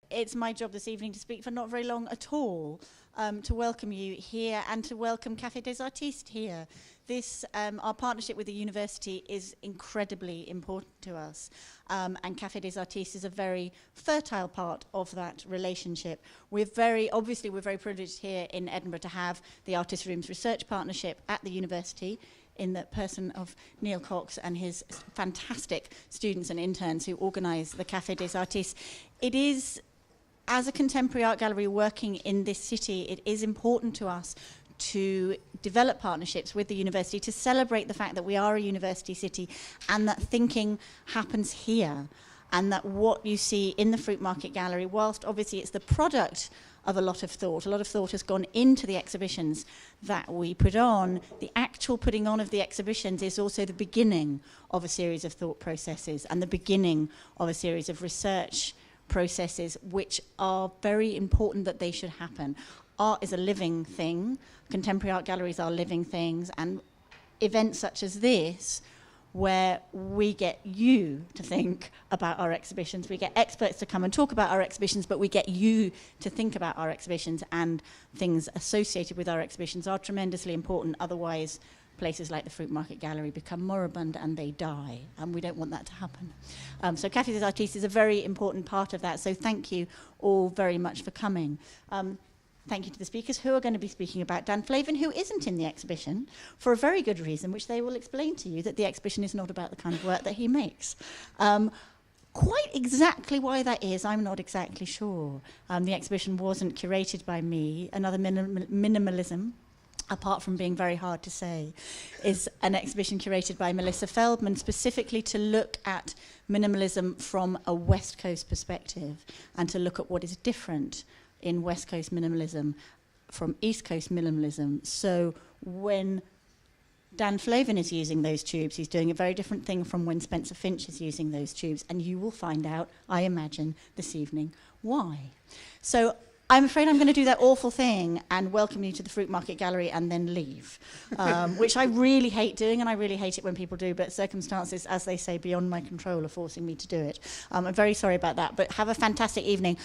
it's my job this evening to speak for not very long at all, to welcome you here and to welcome Café des Artistes here. This, our partnership with the university is incredibly important to us, and Café des Artistes is a very fertile part of that relationship. We're very privileged here in Edinburgh to have the Artist Rooms Research Partnership at the university, in the person of Neil Cox and his fantastic students and interns who organise the Café des Artistes. It is, as a contemporary art gallery working in this city, it is important to us to develop partnerships with the university to celebrate the fact that we are a university city and that thinking happens here, and that what you see in the Fruit Market Gallery, whilst obviously it's the product of a lot of thought has gone into the exhibitions that we put on. The actual putting on of the exhibitions is also the beginning of a series of thought processes and the beginning of a series of research processes which are very important that they should happen. Art is a living thing, contemporary art galleries are living things, and events such as this, where we get you to think about our exhibitions, we get experts to come and talk about our exhibitions, but we get you to think about our exhibitions, and things associated with our exhibitions are tremendously important. Otherwise, places like the Fruit Market Gallery become moribund and they die, and we don't want that to happen. So Café des Artistes is a very important part of that, so thank you all very much for coming. Thank you to the speakers who are going to be speaking about Dan Flavin, who isn't in the exhibition, for a very good reason, which they will explain to you, that the exhibition is not about the kind of work that he makes. Quite exactly why that is, I'm not exactly sure. The exhibition wasn't curated by me. Another minimalism, apart from being very hard to say, is an exhibition curated by Melissa Feldman, specifically to look at minimalism from a West Coast perspective and to look at what is different in West Coast minimalism from East Coast minimalism. So when Dan Flavin is using those tubes, he's doing a very different thing from when Spencer Finch is using those tubes, and you will find out, I imagine, this evening why. So I'm afraid I'm going to do that awful thing and welcome you to the Fruit Market Gallery and then leave, which I really hate doing, and I really hate it when people do, but circumstances, as they say, beyond my control are forcing me to do it. I'm very sorry about that, but have a fantastic evening.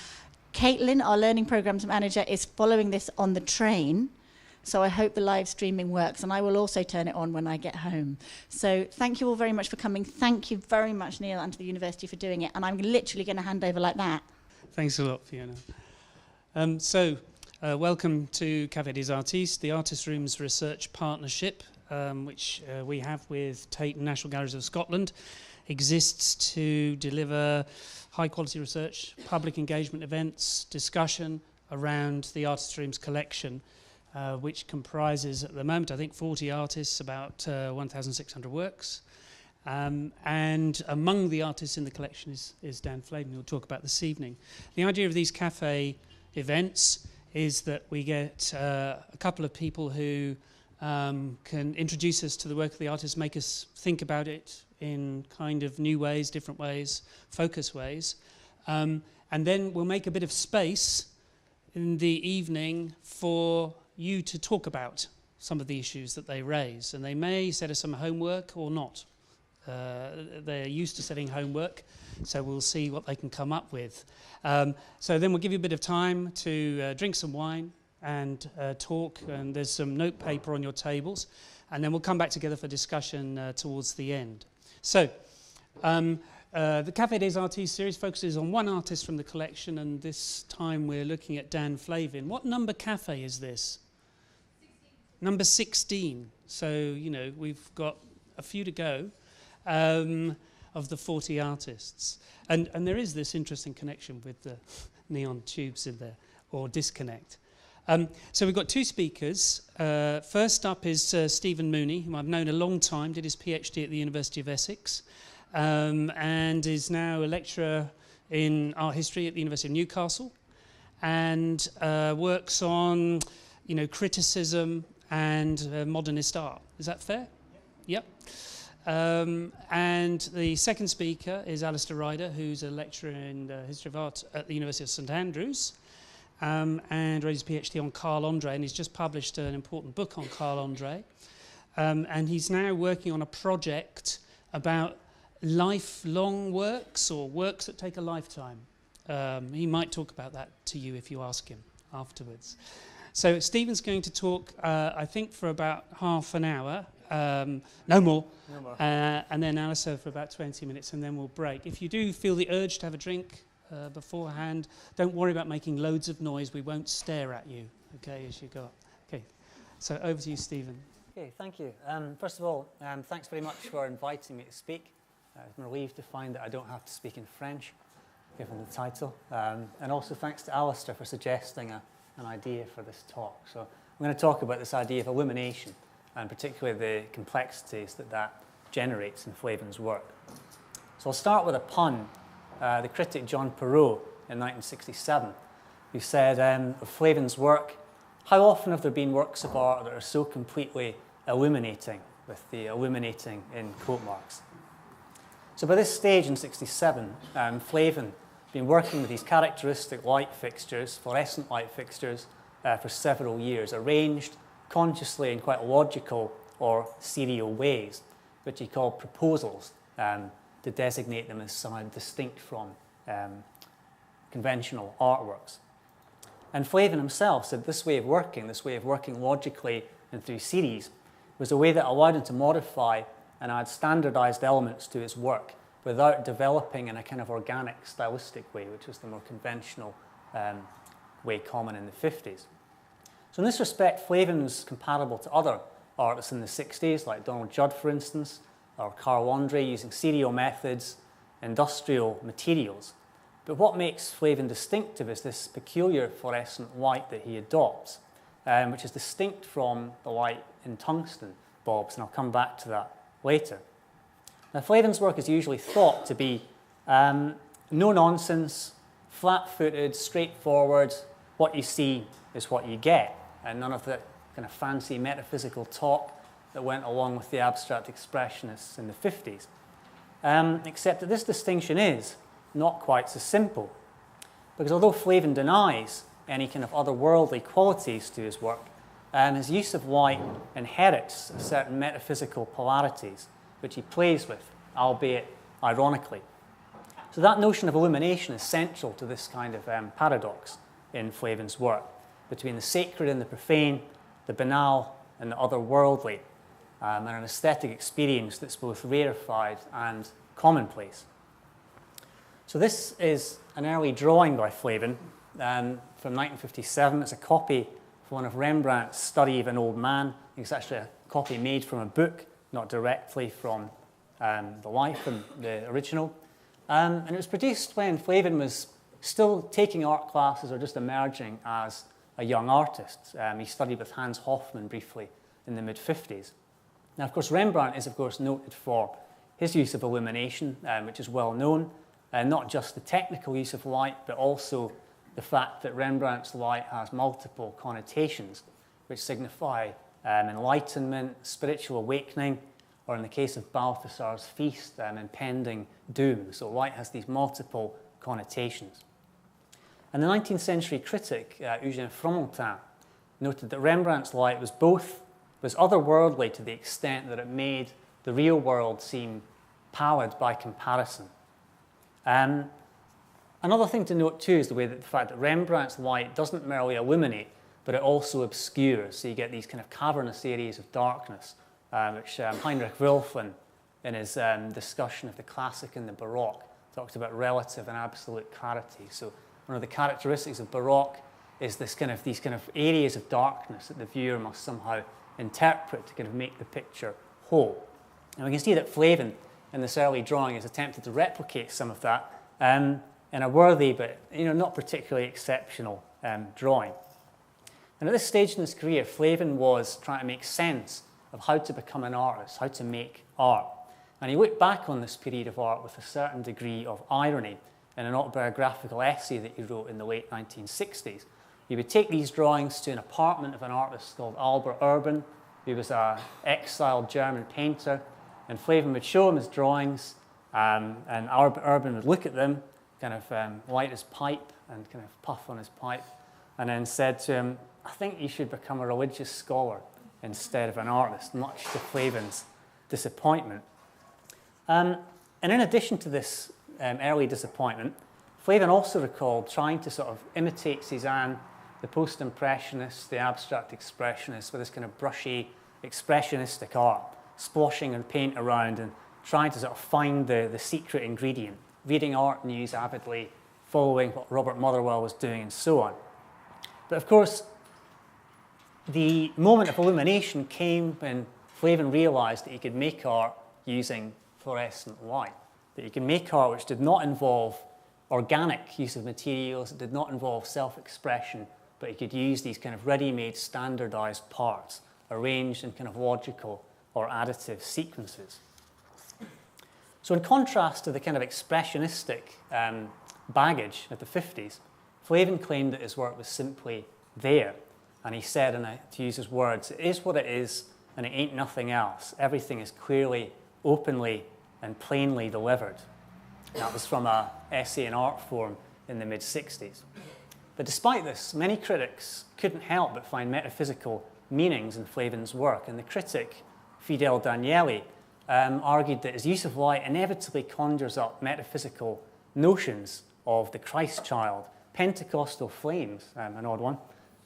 Caitlin, our Learning Programmes Manager, is following this on the train, so I hope the live streaming works, and I will also turn it on when I get home. So thank you all very much for coming. Thank you very much, Neil, and to the university for doing it, and I'm literally going to hand over like that. Thanks a lot, Fiona. Welcome to Café des Artistes, the Artist Rooms Research Partnership, which we have with Tate and National Galleries of Scotland, exists to deliver high-quality research, public engagement events, discussion around the Artist Rooms collection, which comprises, at the moment, I think 40 artists, about 1,600 works. And among the artists in the collection is Dan Flavin, who we'll talk about this evening. The idea of these cafe events is that we get a couple of people who can introduce us to the work of the artists, make us think about it in kind of new ways, different ways, focus ways. And then we'll make a bit of space in the evening for you to talk about some of the issues that they raise. And they may set us some homework or not. They're used to setting homework, so we'll see what they can come up with. So then we'll give you a bit of time to drink some wine and talk, and there's some note paper on your tables, and then we'll come back together for discussion towards the end. So the Café des Artistes series focuses on one artist from the collection, and this time we're looking at Dan Flavin. What number cafe is this? 16. Number 16. So, you know, we've got a few to go. Of the 40 artists. And there is this interesting connection with the neon tubes in there, or disconnect. So we've got two speakers. First up is Stephen Mooney, whom I've known a long time, did his PhD at the University of Essex, and is now a lecturer in art history at the University of Newcastle, and works on, you know, criticism and modernist art. Is that fair? Yep. And the second speaker is Alistair Ryder, who's a lecturer in the history of art at the University of St Andrews, and wrote his PhD on Carl Andre, and he's just published an important book on Carl Andre. And he's now working on a project about lifelong works, or works that take a lifetime. He might talk about that to you if you ask him afterwards. So Stephen's going to talk, I think, for about half an hour, no more, and then Alistair for about 20 minutes, and then we'll break. If you do feel the urge to have a drink beforehand, don't worry about making loads of noise. We won't stare at you, okay, as you go up. Okay, so over to you, Stephen. Okay, thank you. First of all, thanks very much for inviting me to speak. I'm relieved to find that I don't have to speak in French, given the title. And also thanks to Alistair for suggesting an idea for this talk. So I'm going to talk about this idea of illumination, and particularly the complexities that generates in Flavin's work. So I'll start with a pun. The critic John Perrault in 1967, who said of Flavin's work, "How often have there been works of art that are so completely illuminating," with the illuminating in quote marks. So by this stage in 67, Flavin had been working with these characteristic light fixtures, fluorescent light fixtures, for several years, arranged consciously in quite logical or serial ways, which he called proposals, to designate them as somehow distinct from conventional artworks. And Flavin himself said this way of working logically and through series, was a way that allowed him to modify and add standardized elements to his work without developing in a kind of organic, stylistic way, which was the more conventional way common in the 50s. So in this respect, Flavin was comparable to other artists in the 60s, like Donald Judd, for instance, or Carl Andre, using serial methods, industrial materials. But what makes Flavin distinctive is this peculiar fluorescent light that he adopts, which is distinct from the light in tungsten bulbs, and I'll come back to that later. Now, Flavin's work is usually thought to be no-nonsense, flat-footed, straightforward. What you see is what you get, and none of the kind of fancy metaphysical talk that went along with the abstract expressionists in the 50s. Except that this distinction is not quite so simple, because although Flavin denies any kind of otherworldly qualities to his work, his use of light inherits certain metaphysical polarities, which he plays with, albeit ironically. So that notion of illumination is central to this kind of paradox in Flavin's work, between the sacred and the profane, the banal and the otherworldly, and an aesthetic experience that's both rarefied and commonplace. So this is an early drawing by Flavin from 1957. It's a copy of one of Rembrandt's Study of an Old Man. It's actually a copy made from a book, not directly from the life and the original. And it was produced when Flavin was still taking art classes or just emerging as a young artist. He studied with Hans Hofmann briefly in the mid-50s. Now, of course, Rembrandt is, of course, noted for his use of illumination, which is well known, not just the technical use of light, but also the fact that Rembrandt's light has multiple connotations, which signify enlightenment, spiritual awakening, or in the case of Balthasar's feast, impending doom. So light has these multiple connotations. And the 19th century critic, Eugène Fromentin, noted that Rembrandt's light was otherworldly to the extent that it made the real world seem pallid by comparison. Another thing to note too is the fact that Rembrandt's light doesn't merely illuminate, but it also obscures. So you get these kind of cavernous areas of darkness, which Heinrich Wölfflin, in his discussion of the classic and the Baroque, talked about relative and absolute clarity. So one of the characteristics of Baroque is these kind of areas of darkness that the viewer must somehow interpret to kind of make the picture whole. And we can see that Flavin, in this early drawing, has attempted to replicate some of that in a worthy but not particularly exceptional drawing. And at this stage in his career, Flavin was trying to make sense of how to become an artist, how to make art. And he looked back on this period of art with a certain degree of irony in an autobiographical essay that he wrote in the late 1960s. He would take these drawings to an apartment of an artist called Albert Urban, who was an exiled German painter, and Flavin would show him his drawings, and Albert Urban would look at them, kind of light his pipe and kind of puff on his pipe, and then said to him, "I think you should become a religious scholar instead of an artist," much to Flavin's disappointment. And in addition to this early disappointment, Flavin also recalled trying to sort of imitate Cézanne, the post-impressionists, the abstract expressionists, with this kind of brushy, expressionistic art, splashing and paint around and trying to sort of find the secret ingredient, reading art news avidly, following what Robert Motherwell was doing, and so on. But of course, the moment of illumination came when Flavin realized that he could make art using fluorescent light, that he could make art which did not involve organic use of materials, it did not involve self-expression, but he could use these kind of ready-made standardized parts arranged in kind of logical or additive sequences. So in contrast to the kind of expressionistic baggage of the 50s, Flavin claimed that his work was simply there. And he said, and to use his words, it is what it is and it ain't nothing else. Everything is clearly, openly and plainly delivered. That was from an essay in art form in the mid-60s. But despite this, many critics couldn't help but find metaphysical meanings in Flavin's work. And the critic, Fidel Danieli, argued that his use of light inevitably conjures up metaphysical notions of the Christ child, Pentecostal flames, an odd one,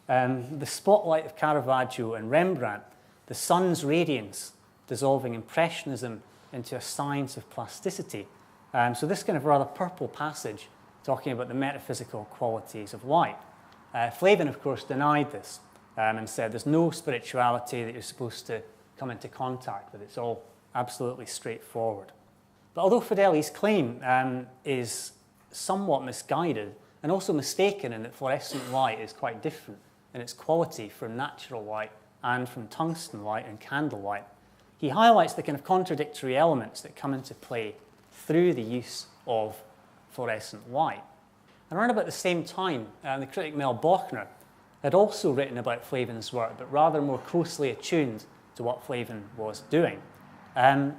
the spotlight of Caravaggio and Rembrandt, the sun's radiance dissolving impressionism into a science of plasticity. So this kind of rather purple passage talking about the metaphysical qualities of light. Flavin, of course, denied this and said there's no spirituality that you're supposed to come into contact with. It's all absolutely straightforward. But although Fideli's claim is somewhat misguided and also mistaken in that fluorescent light is quite different in its quality from natural light and from tungsten light and candlelight, he highlights the kind of contradictory elements that come into play through the use of fluorescent light. And around about the same time, the critic Mel Bochner had also written about Flavin's work, but rather more closely attuned to what Flavin was doing. Bochner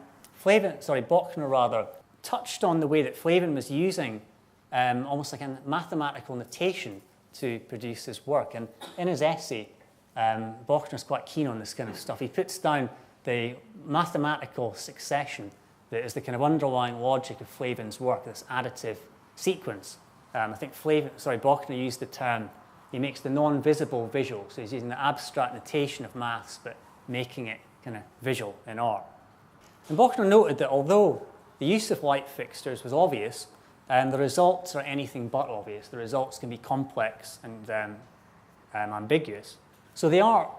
touched on the way that Flavin was using almost like a mathematical notation to produce his work. And in his essay, Bochner's quite keen on this kind of stuff. He puts down the mathematical succession that is the kind of underlying logic of Flavin's work, this additive sequence. I think Bochner used the term, he makes the non-visible visual. So he's using the abstract notation of maths, but making it kind of visual in art. And Bochner noted that although the use of light fixtures was obvious, the results are anything but obvious. The results can be complex and ambiguous. So the art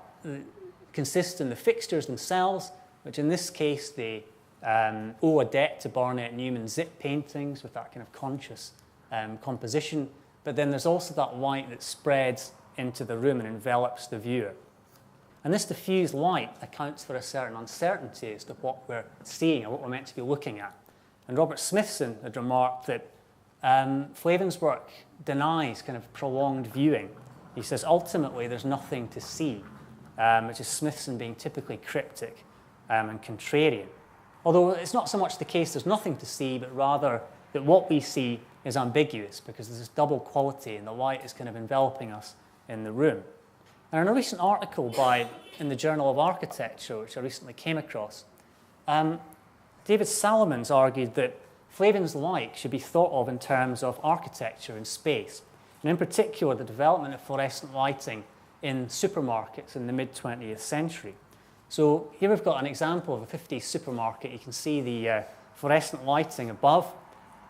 consists in the fixtures themselves, which in this case they owe a debt to Barnett Newman's zip paintings with that kind of conscious composition. But then there's also that light that spreads into the room and envelops the viewer. And this diffused light accounts for a certain uncertainty as to what we're seeing or what we're meant to be looking at. And Robert Smithson had remarked that Flavin's work denies kind of prolonged viewing. He says, ultimately, there's nothing to see, which is Smithson being typically cryptic and contrarian. Although it's not so much the case there's nothing to see, but rather that what we see is ambiguous because there's this double quality and the light is kind of enveloping us in the room. And in a recent article in the Journal of Architecture, which I recently came across, David Salomons argued that Flavin's light should be thought of in terms of architecture and space, and in particular the development of fluorescent lighting in supermarkets in the mid-20th century. So here we've got an example of a 50s supermarket. You can see the fluorescent lighting above.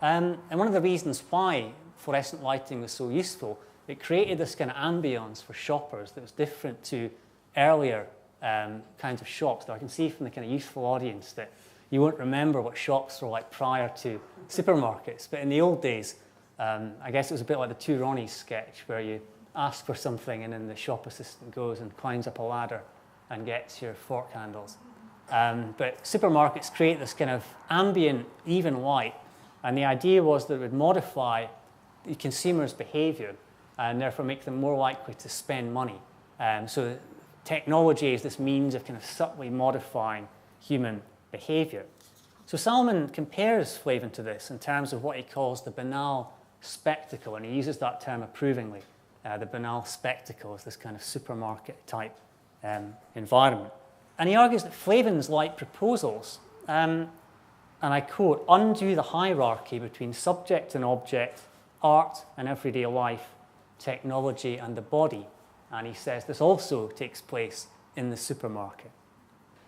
And one of the reasons why fluorescent lighting was so useful, it created this kind of ambience for shoppers that was different to earlier kinds of shops. Though I can see from the kind of youthful audience that you won't remember what shops were like prior to supermarkets. But in the old days, I guess it was a bit like the Two Ronnies sketch where you ask for something and then the shop assistant goes and climbs up a ladder and gets your fork handles. But supermarkets create this kind of ambient, even light. And the idea was that it would modify the consumer's behavior and therefore make them more likely to spend money. So technology is this means of kind of subtly modifying human behavior. So Salomon compares Flavin to this in terms of what he calls the banal spectacle, and he uses that term approvingly. The banal spectacle is this kind of supermarket-type environment. And he argues that Flavin's light proposals, and I quote, undo the hierarchy between subject and object art and everyday life, technology and the body. And he says this also takes place in the supermarket.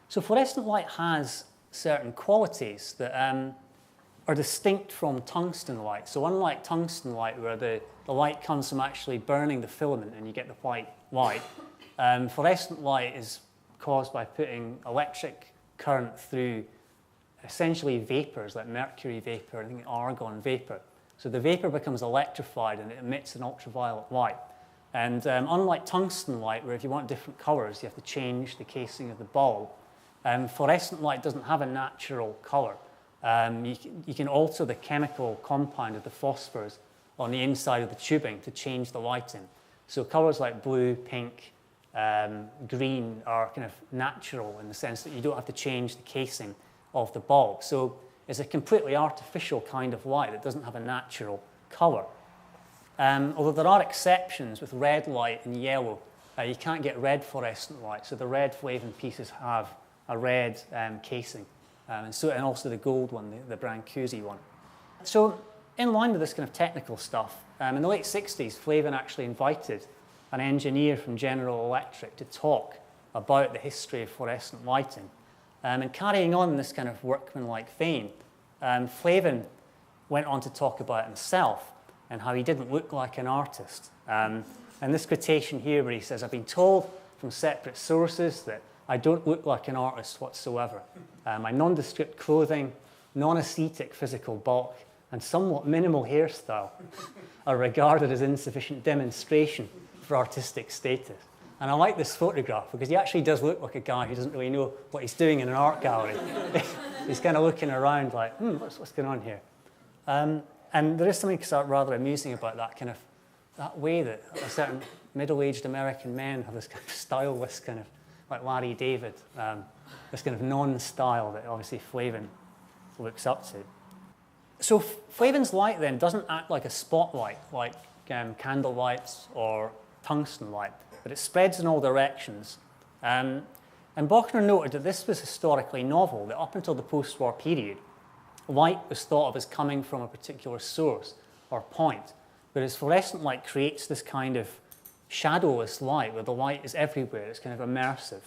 So fluorescent light has certain qualities that are distinct from tungsten light. So unlike tungsten light, where the light comes from actually burning the filament and you get the white light, fluorescent light is caused by putting electric current through essentially vapors like mercury vapor, I think argon vapor. So the vapor becomes electrified and it emits an ultraviolet light. And unlike tungsten light, where if you want different colors, you have to change the casing of the bulb, fluorescent light doesn't have a natural color. You can alter the chemical compound of the phosphors on the inside of the tubing to change the lighting. So colors like blue, pink, green are kind of natural in the sense that you don't have to change the casing of the bulb. So it's a completely artificial kind of light that doesn't have a natural color. Although there are exceptions with red light and yellow. You can't get red fluorescent light, so the red Flavin pieces have a red casing. And also the gold one, the Brancusi one. So in line with this kind of technical stuff, in the late 60s, Flavin actually invited an engineer from General Electric to talk about the history of fluorescent lighting. And carrying on this kind of workmanlike vein, Flavin went on to talk about himself and how he didn't look like an artist. And this quotation here where he says, "I've been told from separate sources that I don't look like an artist whatsoever. My nondescript clothing, non-ascetic physical bulk, and somewhat minimal hairstyle are regarded as insufficient demonstration for artistic status." And I like this photograph because he actually does look like a guy who doesn't really know what he's doing in an art gallery. He's kind of looking around like, what's going on here? And there is something rather amusing about that way that a certain middle-aged American men have this kind of styleless kind of, like Larry David, this kind of non-style that obviously Flavin looks up to. So Flavin's light then doesn't act like a spotlight, like candle lights or tungsten light, but it spreads in all directions. And Bochner noted that this was historically novel, that up until the post-war period, light was thought of as coming from a particular source or point, whereas fluorescent light creates this kind of shadowless light where the light is everywhere, it's kind of immersive.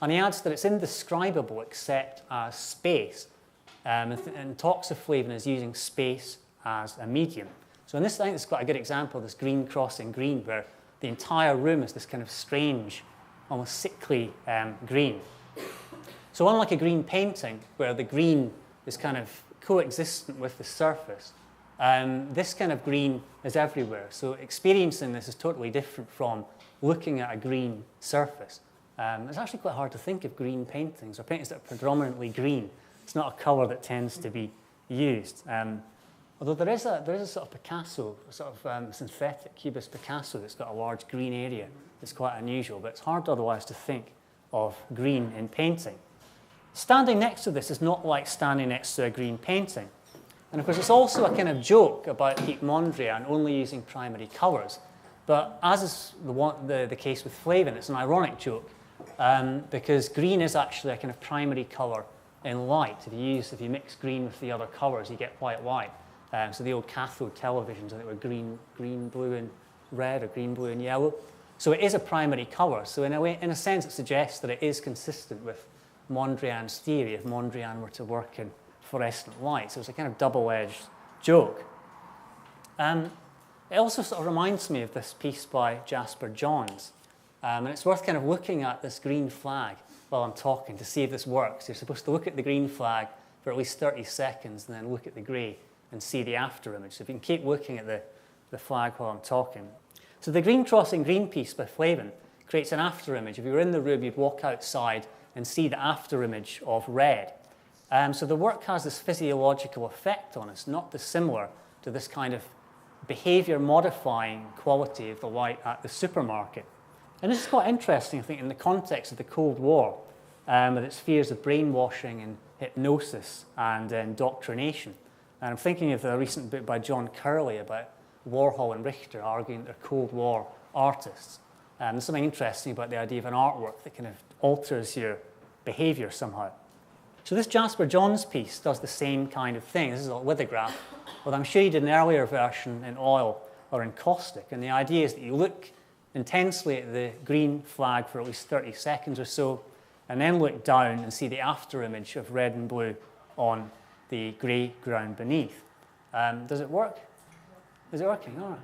And he adds that it's indescribable except as space, and talks of Flavin as using space as a medium. So in this, I think it's quite a good example of this green crossing green, where the entire room is this kind of strange, almost sickly green. So unlike a green painting, where the green is kind of coexistent with the surface, this kind of green is everywhere. So experiencing this is totally different from looking at a green surface. It's actually quite hard to think of green paintings or paintings that are predominantly green. It's not a colour that tends to be used. Although there is a sort of Picasso, a sort of synthetic Cubist Picasso that's got a large green area that's quite unusual, but it's hard otherwise to think of green in painting. Standing next to this is not like standing next to a green painting. And of course, it's also a kind of joke about Piet Mondrian only using primary colours. But as is the case with Flavin, it's an ironic joke because green is actually a kind of primary colour in light. If you mix green with the other colours, you get white light. So the old cathode televisions, I think, were green, blue, and red, or green, blue, and yellow. So it is a primary colour. So in a sense, it suggests that it is consistent with Mondrian's theory if Mondrian were to work in fluorescent light. So it's a kind of double-edged joke. It also sort of reminds me of this piece by Jasper Johns. And it's worth kind of looking at this green flag while I'm talking to see if this works. You're supposed to look at the green flag for at least 30 seconds and then look at the grey and see the after image. So if you can keep looking at the flag while I'm talking. So the green crossing green piece by Flavin creates an after image. If you were in the room, you'd walk outside and see the after image of red. So the work has this physiological effect on us, not dissimilar to this kind of behaviour modifying quality of the light at the supermarket. And this is quite interesting, I think, in the context of the Cold War, with its fears of brainwashing and hypnosis and indoctrination. And I'm thinking of a recent book by John Curley about Warhol and Richter arguing they're Cold War artists. There's something interesting about the idea of an artwork that kind of alters your behaviour somehow. So this Jasper Johns piece does the same kind of thing. This is a lithograph, but I'm sure he did an earlier version in oil or in caustic. And the idea is that you look intensely at the green flag for at least 30 seconds or so, and then look down and see the after image of red and blue on the grey ground beneath. Does it work? Is it working? All right.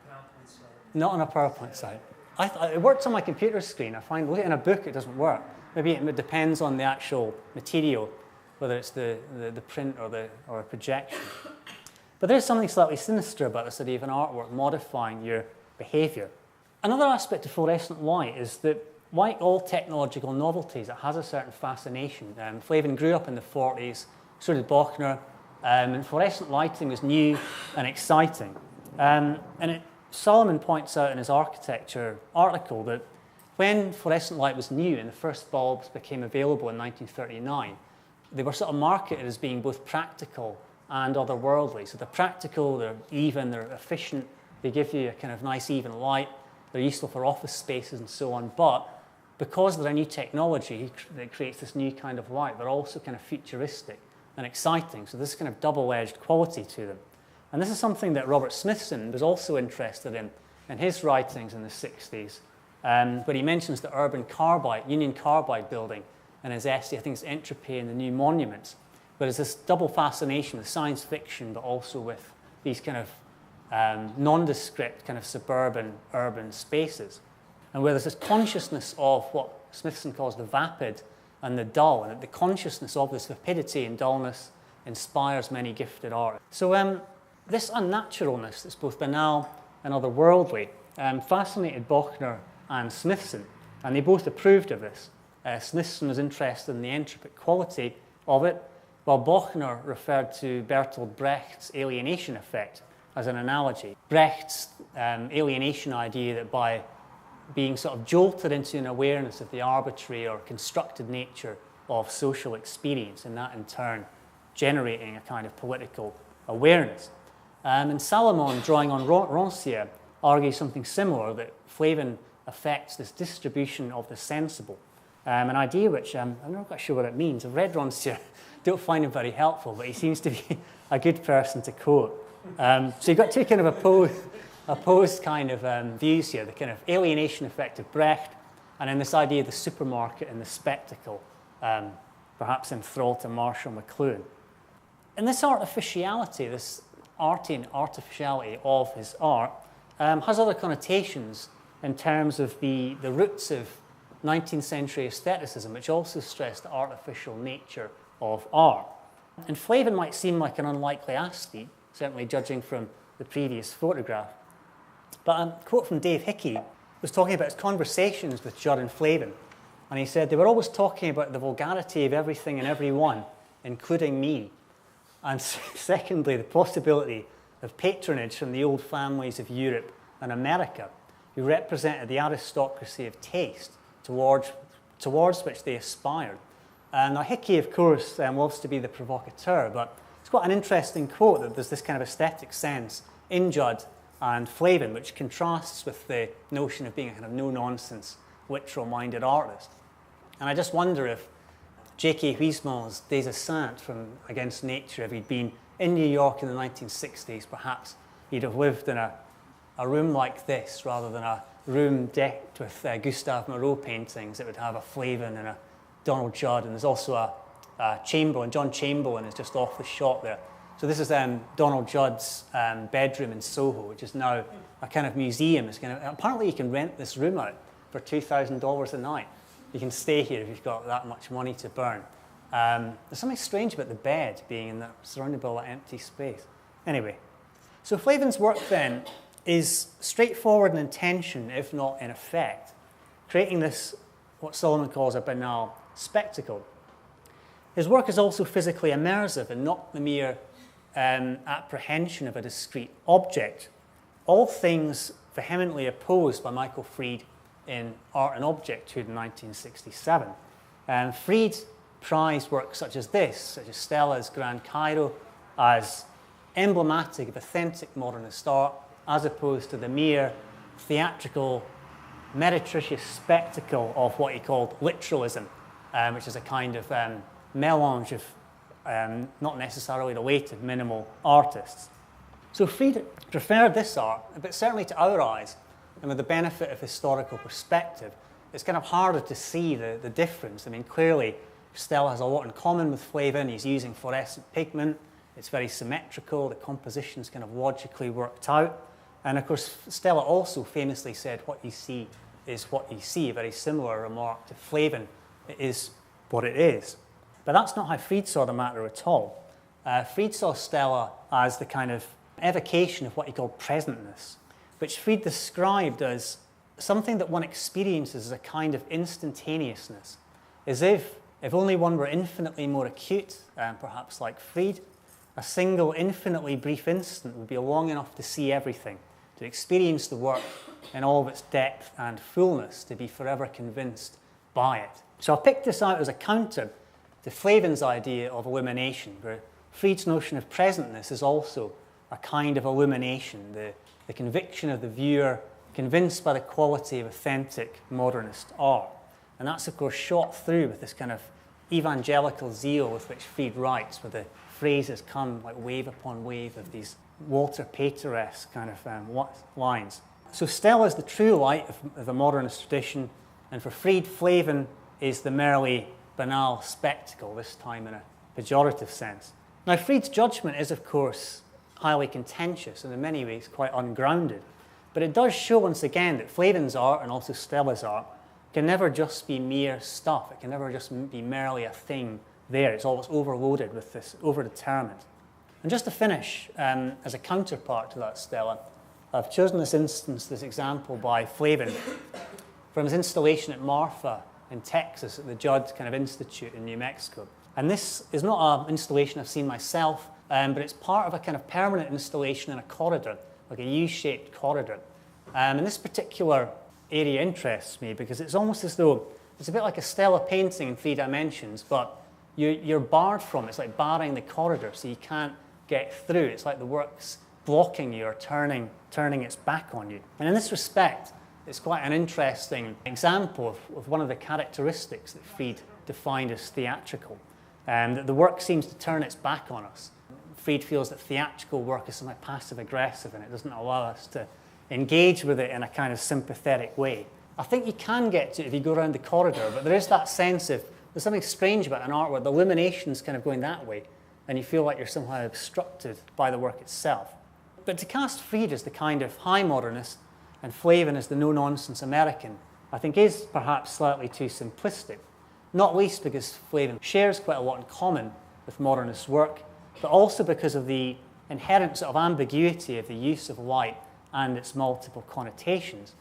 Not on a PowerPoint site. It works on my computer screen. I find looking in a book it doesn't work. Maybe it depends on the actual material, whether it's the print or a projection. But there's something slightly sinister about this idea of an artwork modifying your behaviour. Another aspect of fluorescent light is that, like all technological novelties, it has a certain fascination. Flavin grew up in the 40s, so did Bochner, and fluorescent lighting was new and exciting. Solomon points out in his architecture article that when fluorescent light was new and the first bulbs became available in 1939, they were sort of marketed as being both practical and otherworldly. So they're practical, they're even, they're efficient, they give you a kind of nice even light, they're useful for office spaces and so on, but because they're a new technology that creates this new kind of light, they're also kind of futuristic and exciting. So this kind of double-edged quality to them. And this is something that Robert Smithson was also interested in his writings in the 60s, where he mentions the Union Carbide building in his essay, I think it's Entropy and the New Monuments, where there's this double fascination with science fiction, but also with these kind of nondescript kind of suburban urban spaces, and where there's this consciousness of what Smithson calls the vapid and the dull, and that the consciousness of this vapidity and dullness inspires many gifted artists. So this unnaturalness that's both banal and otherworldly fascinated Bochner and Smithson, and they both approved of this. Smithson was interested in the entropic quality of it, while Bochner referred to Bertolt Brecht's alienation effect as an analogy. Brecht's alienation idea that by being sort of jolted into an awareness of the arbitrary or constructed nature of social experience, and that in turn generating a kind of political awareness. And Salomon, drawing on Rancière, argues something similar, that Flavin affects this distribution of the sensible. An idea which I'm not quite sure what it means. I've read Rancière, don't find him very helpful, but he seems to be a good person to quote. So you've got two kind of opposed kind of views here, the kind of alienation effect of Brecht, and then this idea of the supermarket and the spectacle, perhaps in thrall to Marshall McLuhan. And this artificiality, this artificiality of his art, has other connotations in terms of the roots of 19th century aestheticism, which also stressed the artificial nature of art. And Flavin might seem like an unlikely aesthete, certainly judging from the previous photograph. But a quote from Dave Hickey was talking about his conversations with Judd and Flavin, and he said they were always talking about the vulgarity of everything and everyone, including me. And secondly, the possibility of patronage from the old families of Europe and America, who represented the aristocracy of taste towards which they aspired. And now Hickey, of course, loves to be the provocateur, but it's quite an interesting quote that there's this kind of aesthetic sense in Judd and Flavin, which contrasts with the notion of being a kind of no-nonsense, literal-minded artist. And I just wonder if J.K. Huysmans' Des Esseintes from Against Nature, if he'd been in New York in the 1960s, perhaps he'd have lived in a room like this rather than a room decked with Gustave Moreau paintings that would have a Flavin and a Donald Judd, and there's also a Chamberlain. John Chamberlain is just off the shot there. So this is Donald Judd's bedroom in Soho, which is now a kind of museum. Apparently you can rent this room out for $2,000 a night. You can stay here if you've got that much money to burn. There's something strange about the bed being surrounded by all that empty space. Anyway, so Flavin's work then is straightforward in intention, if not in effect, creating this, what Solomon calls a banal spectacle. His work is also physically immersive and not the mere apprehension of a discrete object. All things vehemently opposed by Michael Fried in Art and Objecthood in 1967. Fried prized works such as this, such as Stella's Grand Cairo, as emblematic of authentic modernist art, as opposed to the mere theatrical, meretricious spectacle of what he called literalism, which is a kind of melange of not necessarily related minimal artists. So Fried preferred this art, but certainly to our eyes, and with the benefit of historical perspective, it's kind of harder to see the difference. I mean, clearly, Stella has a lot in common with Flavin. He's using fluorescent pigment. It's very symmetrical. The composition's kind of logically worked out. And of course, Stella also famously said, what you see is what you see. A very similar remark to Flavin. It is what it is. But that's not how Fried saw the matter at all. Fried saw Stella as the kind of evocation of what he called presentness, which Fried described as something that one experiences as a kind of instantaneousness, as if only one were infinitely more acute, perhaps like Fried, a single infinitely brief instant would be long enough to see everything, to experience the work in all of its depth and fullness, to be forever convinced by it. So I picked this out as a counter to Flavin's idea of illumination, where Fried's notion of presentness is also a kind of illumination, the conviction of the viewer convinced by the quality of authentic modernist art. And that's, of course, shot through with this kind of evangelical zeal with which Fried writes, where the phrases come like wave upon wave of these Walter Pater-esque kind of lines. So Stella is the true light of the modernist tradition, and for Fried, Flavin is the merely banal spectacle, this time in a pejorative sense. Now, Fried's judgment is, of course, highly contentious and in many ways quite ungrounded, but it does show once again that Flavin's art and also Stella's art can never just be mere stuff. It can never just be merely a thing there. It's always overloaded with this, overdetermined. And just to finish, as a counterpart to that Stella, I've chosen this instance, this example by Flavin from his installation at Marfa in Texas at the Judd kind of Institute in New Mexico. And this is not an installation I've seen myself, but it's part of a kind of permanent installation in a corridor, like a U-shaped corridor. And this particular area interests me because it's almost as though it's a bit like a Stella painting in 3 dimensions, but you're barred from it. It's like barring the corridor, so you can't get through. It's like the work's blocking you or turning its back on you. And in this respect, it's quite an interesting example of one of the characteristics that Fried defined as theatrical, that the work seems to turn its back on us. Fried feels that theatrical work is somewhat passive-aggressive and it doesn't allow us to engage with it in a kind of sympathetic way. I think you can get to it if you go around the corridor, but there is that sense of there's something strange about an art where the illumination's kind of going that way and you feel like you're somehow obstructed by the work itself. But to cast Fried as the kind of high modernist and Flavin as the no-nonsense American, I think is perhaps slightly too simplistic, not least because Flavin shares quite a lot in common with modernist work, but also because of the inherent sort of ambiguity of the use of light and its multiple connotations,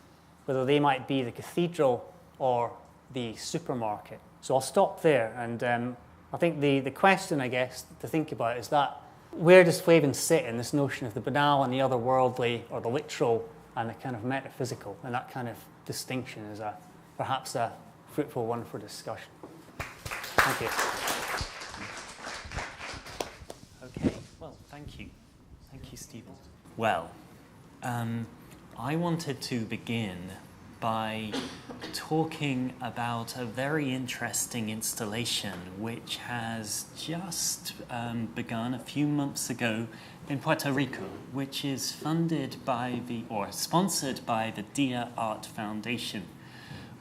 whether they might be the cathedral or the supermarket. So I'll stop there, and I think the question, I guess, to think about is that where does Flavin sit in this notion of the banal and the otherworldly, or the literal and the kind of metaphysical, and that kind of distinction is perhaps a fruitful one for discussion. Thank you. Okay, well, thank you. Thank you, Stephen. Well, I wanted to begin by talking about a very interesting installation which has just begun a few months ago in Puerto Rico, which is funded by sponsored by the Dia Art Foundation,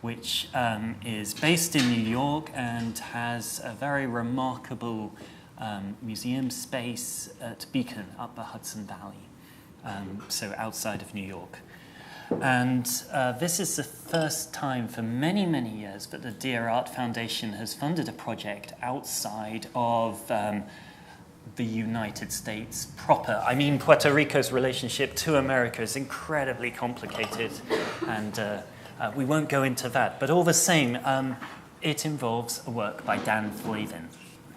which is based in New York and has a very remarkable museum space at Beacon, up the Hudson Valley, so outside of New York. And this is the first time for many, many years that the Dia Art Foundation has funded a project outside of the United States proper. I mean, Puerto Rico's relationship to America is incredibly complicated, and we won't go into that. But all the same, it involves a work by Dan Flavin.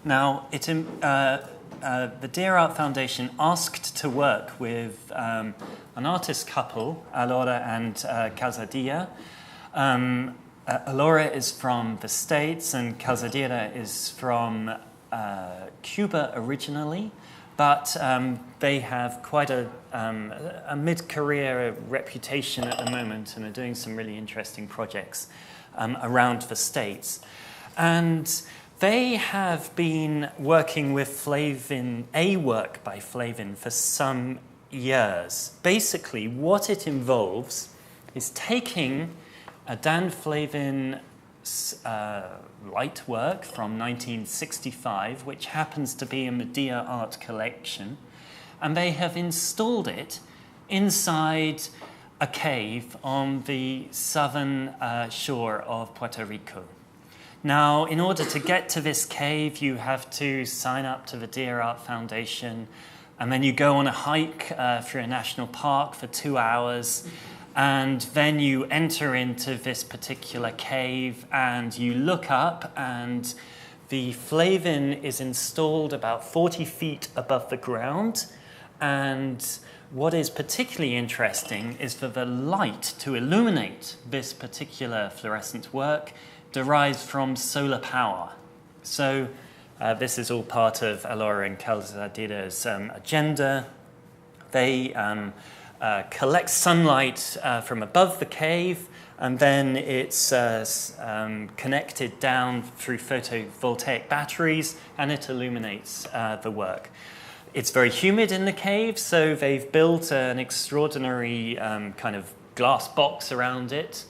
Now, the Dia Art Foundation asked to work with an artist couple, Alora and Casadilla. Alora is from the States and Casadilla is from Cuba originally, but they have quite a mid-career reputation at the moment and are doing some really interesting projects around the States. And They have been working with Flavin, a work by Flavin, for some years. Basically, what it involves is taking a Dan Flavin light work from 1965, which happens to be a Medea art collection, and they have installed it inside a cave on the southern shore of Puerto Rico. Now, in order to get to this cave, you have to sign up to the Deer Art Foundation, and then you go on a hike through a national park for 2 hours, and then you enter into this particular cave, and you look up, and the Flavin is installed about 40 feet above the ground, and what is particularly interesting is for the light to illuminate this particular fluorescent work derives from solar power. So this is all part of Alora and Calzadeda's agenda. They collect sunlight from above the cave, and then it's connected down through photovoltaic batteries, and it illuminates the work. It's very humid in the cave, so they've built an extraordinary kind of glass box around it,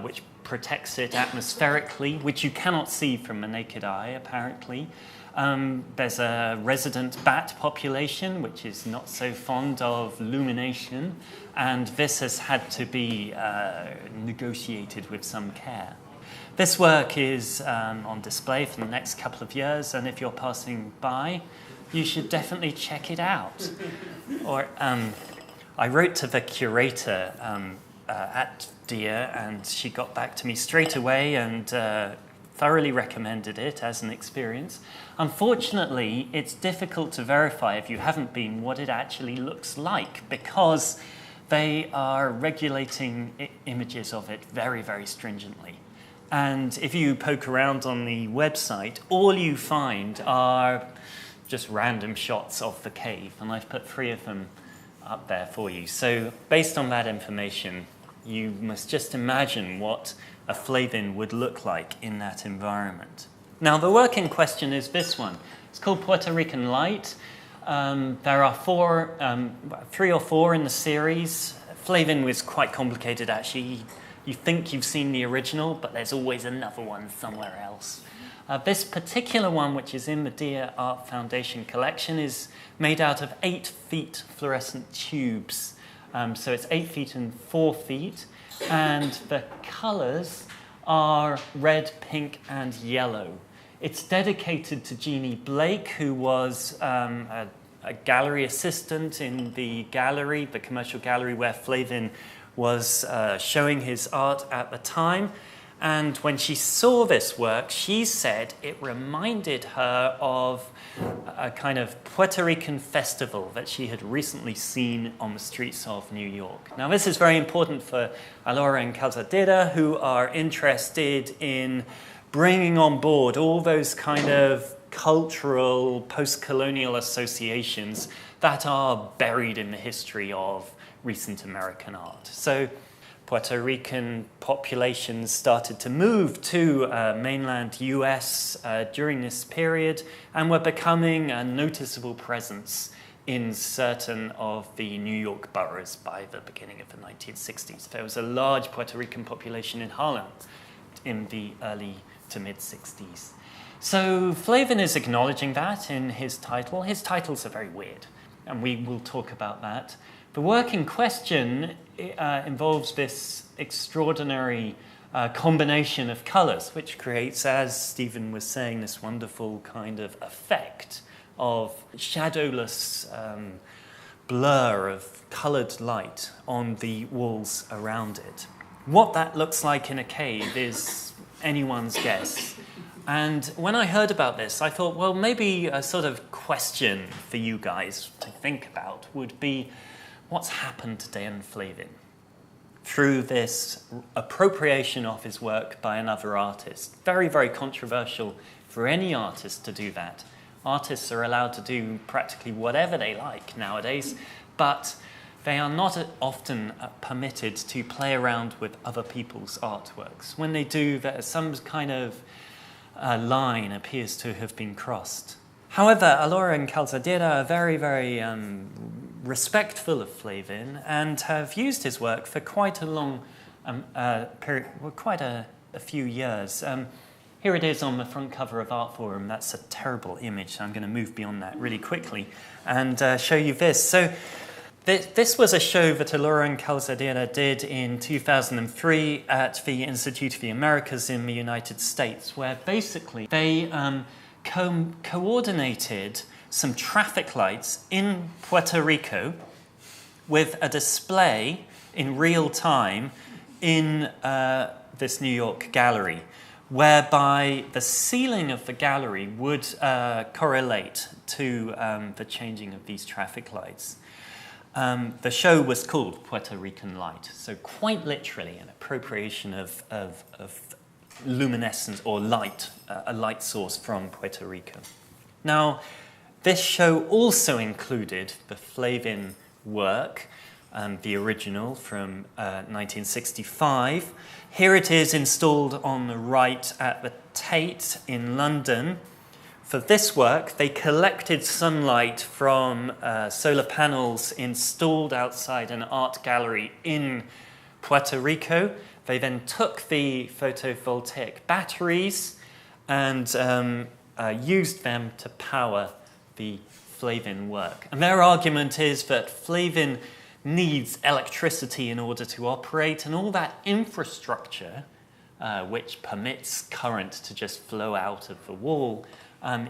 which protects it atmospherically, which you cannot see from the naked eye, apparently. There's a resident bat population, which is not so fond of illumination, and this has had to be negotiated with some care. This work is on display for the next couple of years, and if you're passing by, you should definitely check it out. Or I wrote to the curator at Deer, and she got back to me straight away and thoroughly recommended it as an experience. Unfortunately, it's difficult to verify if you haven't been what it actually looks like, because they are regulating images of it very, very stringently. And if you poke around on the website, all you find are just random shots of the cave, and I've put 3 of them up there for you. So based on that information, you must just imagine what a Flavin would look like in that environment. Now, the work in question is this one. It's called Puerto Rican Light. There are 3 or 4 in the series. Flavin was quite complicated, actually. You think you've seen the original, but there's always another one somewhere else. This particular one, which is in the Deer Art Foundation collection, is made out of 8 feet fluorescent tubes. So it's 8 feet and 4 feet, and the colors are red, pink, and yellow. It's dedicated to Jeannie Blake, who was a gallery assistant in the gallery, the commercial gallery where Flavin was showing his art at the time. And when she saw this work, she said it reminded her of a kind of Puerto Rican festival that she had recently seen on the streets of New York. Now, this is very important for Alora and Calzadeda, who are interested in bringing on board all those kind of cultural, post-colonial associations that are buried in the history of recent American art. So Puerto Rican populations started to move to mainland US during this period, and were becoming a noticeable presence in certain of the New York boroughs by the beginning of the 1960s. There was a large Puerto Rican population in Harlem in the early to mid-60s. So Flavin is acknowledging that in his title. His titles are very weird, and we will talk about that. The work in question involves this extraordinary combination of colours, which creates, as Stephen was saying, this wonderful kind of effect of shadowless blur of coloured light on the walls around it. What that looks like in a cave is anyone's guess. And when I heard about this, I thought, well, maybe a sort of question for you guys to think about would be, what's happened to Dan Flavin through this appropriation of his work by another artist? Very, very controversial for any artist to do that. Artists are allowed to do practically whatever they like nowadays, but they are not often permitted to play around with other people's artworks. When they do, there's some kind of line appears to have been crossed. However, Alora and Calzadilla are very, very respectful of Flavin and have used his work for quite a long period, well, quite a few years. Here it is on the front cover of Art Forum. That's a terrible image, so I'm going to move beyond that really quickly and show you this. So this was a show that Alora and Calzadilla did in 2003 at the Institute of the Americas in the United States, where basically they coordinated some traffic lights in Puerto Rico with a display in real time in this New York gallery, whereby the ceiling of the gallery would correlate to the changing of these traffic lights. The show was called Puerto Rican Light, so quite literally an appropriation of luminescence or light, a light source from Puerto Rico. Now, this show also included the Flavin work, the original from 1965. Here it is installed on the right at the Tate in London. For this work, they collected sunlight from solar panels installed outside an art gallery in Puerto Rico. They then took the photovoltaic batteries and used them to power the Flavin work. And their argument is that Flavin needs electricity in order to operate, and all that infrastructure, which permits current to just flow out of the wall,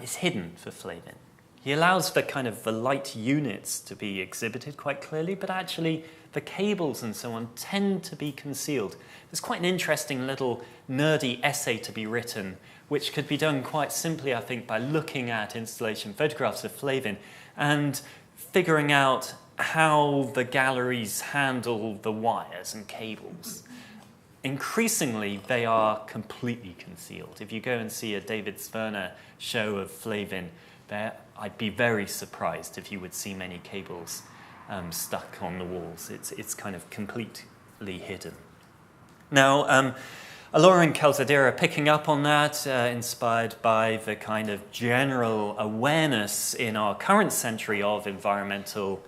is hidden for Flavin. He allows the light units to be exhibited quite clearly, but actually the cables and so on tend to be concealed. There's quite an interesting little nerdy essay to be written, which could be done quite simply, I think, by looking at installation photographs of Flavin and figuring out how the galleries handle the wires and cables. Increasingly, they are completely concealed. If you go and see a David Sverner show of Flavin, I'd be very surprised if you would see many cables stuck on the walls. It's kind of completely hidden. Now, Alora and Calzadilla are picking up on that, inspired by the kind of general awareness in our current century of environmental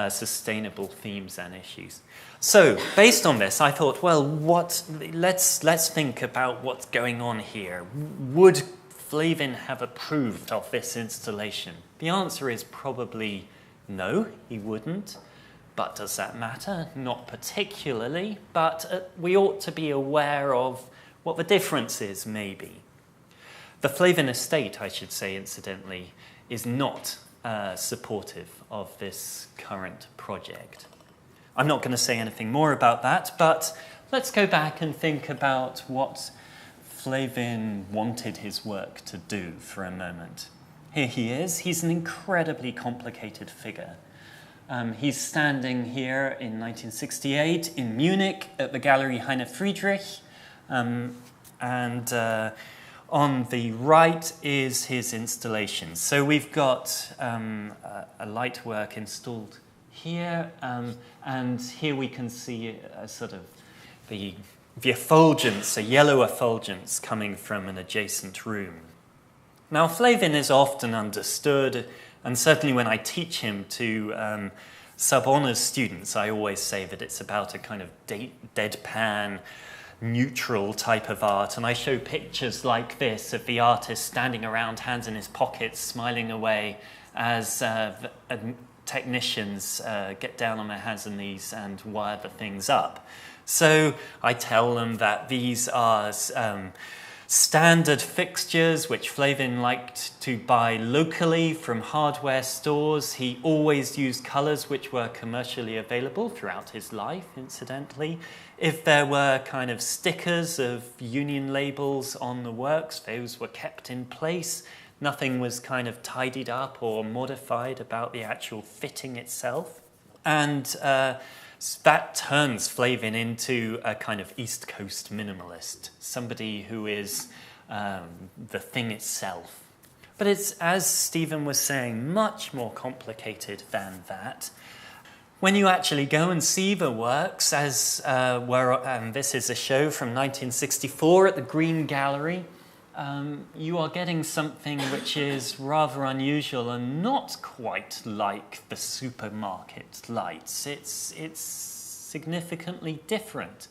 sustainable themes and issues. So, based on this, I thought, well, let's think about what's going on here. Would Flavin have approved of this installation? The answer is probably no, he wouldn't. But does that matter? Not particularly, but we ought to be aware of what the difference is, maybe. The Flavin estate, I should say, incidentally, is not supportive of this current project. I'm not going to say anything more about that, but let's go back and think about what Flavin wanted his work to do for a moment. Here he is. He's an incredibly complicated figure. He's standing here in 1968 in Munich at the Gallery Heine Friedrich, and on the right is his installation. So we've got a light work installed here, and here we can see a sort of the effulgence, a yellow effulgence coming from an adjacent room. Now, Flavin is often understood, and certainly when I teach him to sub-honours students, I always say that it's about a kind of deadpan, neutral type of art, and I show pictures like this of the artist standing around, hands in his pockets, smiling away as technicians get down on their hands and knees and wire the things up. So I tell them that these are standard fixtures which Flavin liked to buy locally from hardware stores. He always used colours which were commercially available throughout his life, incidentally. If there were kind of stickers of union labels on the works, those were kept in place. Nothing was kind of tidied up or modified about the actual fitting itself. And that turns Flavin into a kind of East Coast minimalist, somebody who is the thing itself. But it's, as Stephen was saying, much more complicated than that. When you actually go and see the works, as this is a show from 1964 at the Green Gallery, you are getting something which is rather unusual and not quite like the supermarket lights. It's significantly different.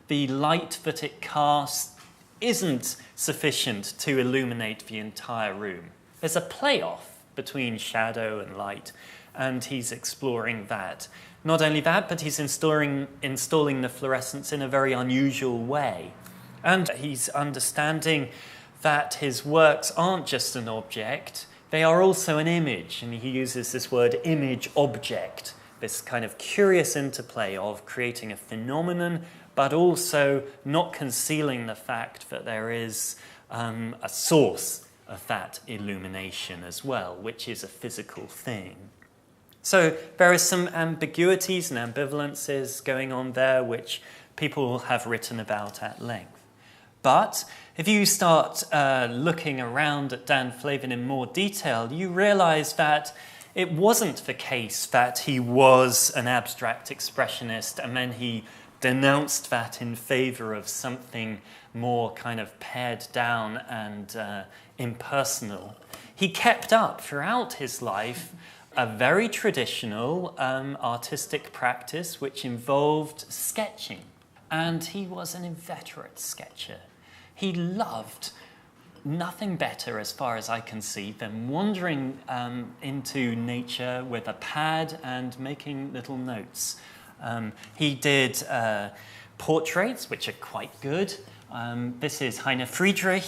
The light that it casts isn't sufficient to illuminate the entire room. There's a play-off between shadow and light, and he's exploring that. Not only that, but he's installing the fluorescence in a very unusual way. And he's understanding that his works aren't just an object, they are also an image. And he uses this word image-object, this kind of curious interplay of creating a phenomenon, but also not concealing the fact that there is a source of that illumination as well, which is a physical thing. So there are some ambiguities and ambivalences going on there, which people have written about at length. But if you start looking around at Dan Flavin in more detail, you realize that it wasn't the case that he was an abstract expressionist and then he denounced that in favor of something more kind of pared down and impersonal. He kept up throughout his life a very traditional artistic practice which involved sketching. And he was an inveterate sketcher. He loved nothing better, as far as I can see, than wandering into nature with a pad and making little notes. He did portraits, which are quite good. This is Heine Friedrich,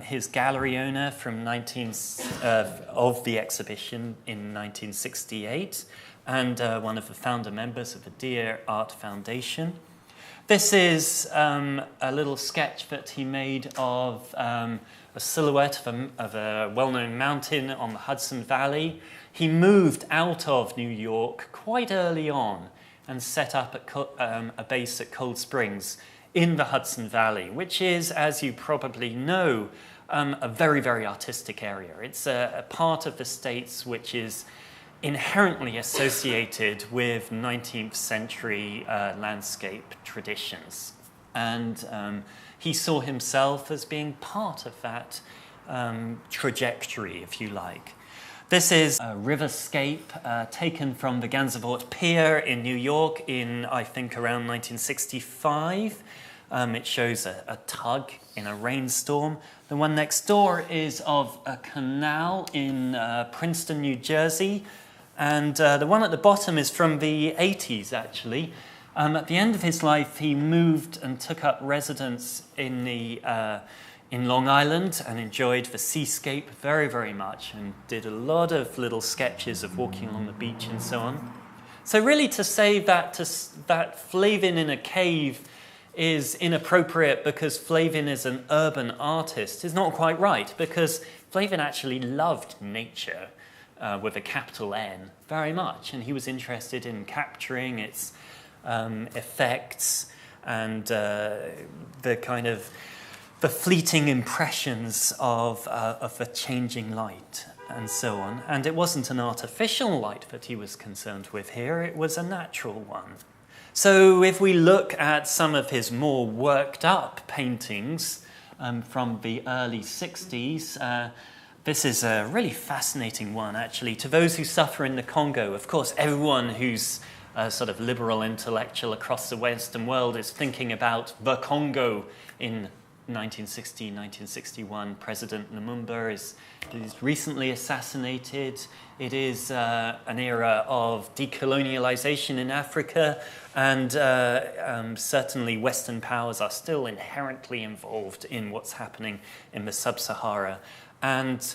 his gallery owner from of the exhibition in 1968, and one of the founder members of the Dear Art Foundation. This is a little sketch that he made of a silhouette of a well-known mountain on the Hudson Valley. He moved out of New York quite early on and set up a base at Cold Springs in the Hudson Valley, which is, as you probably know, a very, very artistic area. It's a part of the States which is inherently associated with 19th century landscape traditions. And he saw himself as being part of that trajectory, if you like. This is a riverscape taken from the Gansevoort Pier in New York in, I think, around 1965. It shows a tug in a rainstorm. The one next door is of a canal in Princeton, New Jersey. And the one at the bottom is from the 80s, actually. At the end of his life, he moved and took up residence in Long Island and enjoyed the seascape very, very much and did a lot of little sketches of walking on the beach and so on. So really to say that Flavin in a cave is inappropriate because Flavin is an urban artist is not quite right, because Flavin actually loved nature. With a capital N, very much. And he was interested in capturing its effects and the fleeting impressions of the changing light and so on. And it wasn't an artificial light that he was concerned with here, it was a natural one. So if we look at some of his more worked up paintings from the early 60s, this is a really fascinating one, actually. To those who suffer in the Congo, of course, everyone who's a sort of liberal intellectual across the Western world is thinking about the Congo in 1960, 1961. President Lumumba is recently assassinated. It is an era of decolonialization in Africa, and certainly Western powers are still inherently involved in what's happening in the Sub-Sahara. And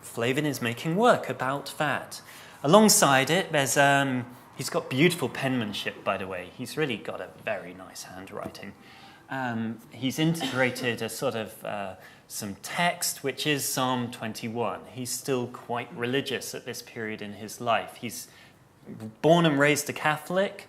Flavin is making work about that. Alongside it, there's he's got beautiful penmanship, by the way. He's really got a very nice handwriting. He's integrated a sort of some text, which is Psalm 21. He's still quite religious at this period in his life. He's born and raised a Catholic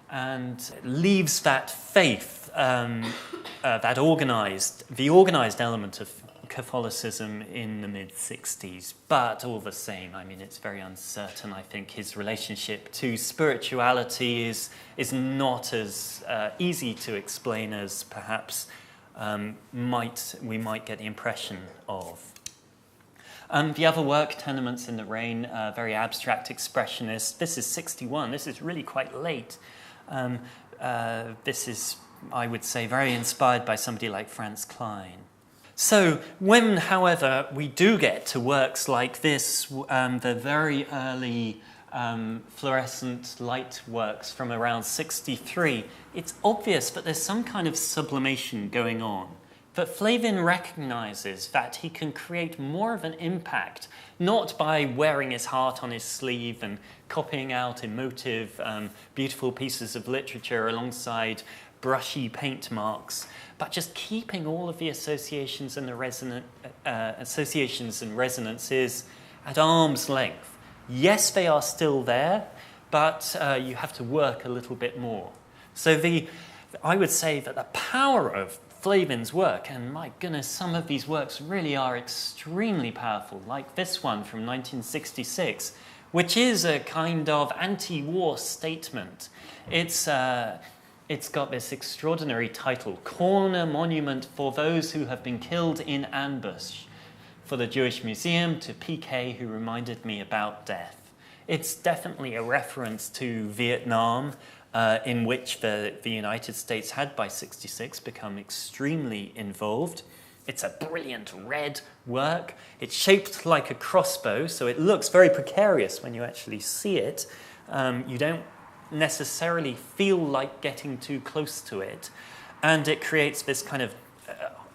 and leaves that faith, the organized element of Catholicism in the mid-60s, but all the same, I mean, it's very uncertain. I think his relationship to spirituality is not as easy to explain as perhaps we might get the impression of. The other work, Tenements in the Rain, very abstract expressionist. This is 61. This is really quite late. This is, I would say, very inspired by somebody like Franz Klein. So when, however, we do get to works like this, the very early fluorescent light works from around 63, it's obvious that there's some kind of sublimation going on. But Flavin recognizes that he can create more of an impact, not by wearing his heart on his sleeve and copying out emotive, beautiful pieces of literature alongside brushy paint marks, but just keeping all of the associations and the resonances at arm's length. Yes, they are still there, but you have to work a little bit more. So I would say that the power of Flavin's work, and my goodness, some of these works really are extremely powerful, like this one from 1966, which is a kind of anti-war statement. It's got this extraordinary title, Corner Monument for Those Who Have Been Killed in Ambush, for the Jewish Museum, to PK, who reminded me about death. It's definitely a reference to Vietnam, in which the United States had, by 66, become extremely involved. It's a brilliant red work. It's shaped like a crossbow, so it looks very precarious when you actually see it. You don't necessarily feel like getting too close to it. And it creates this kind of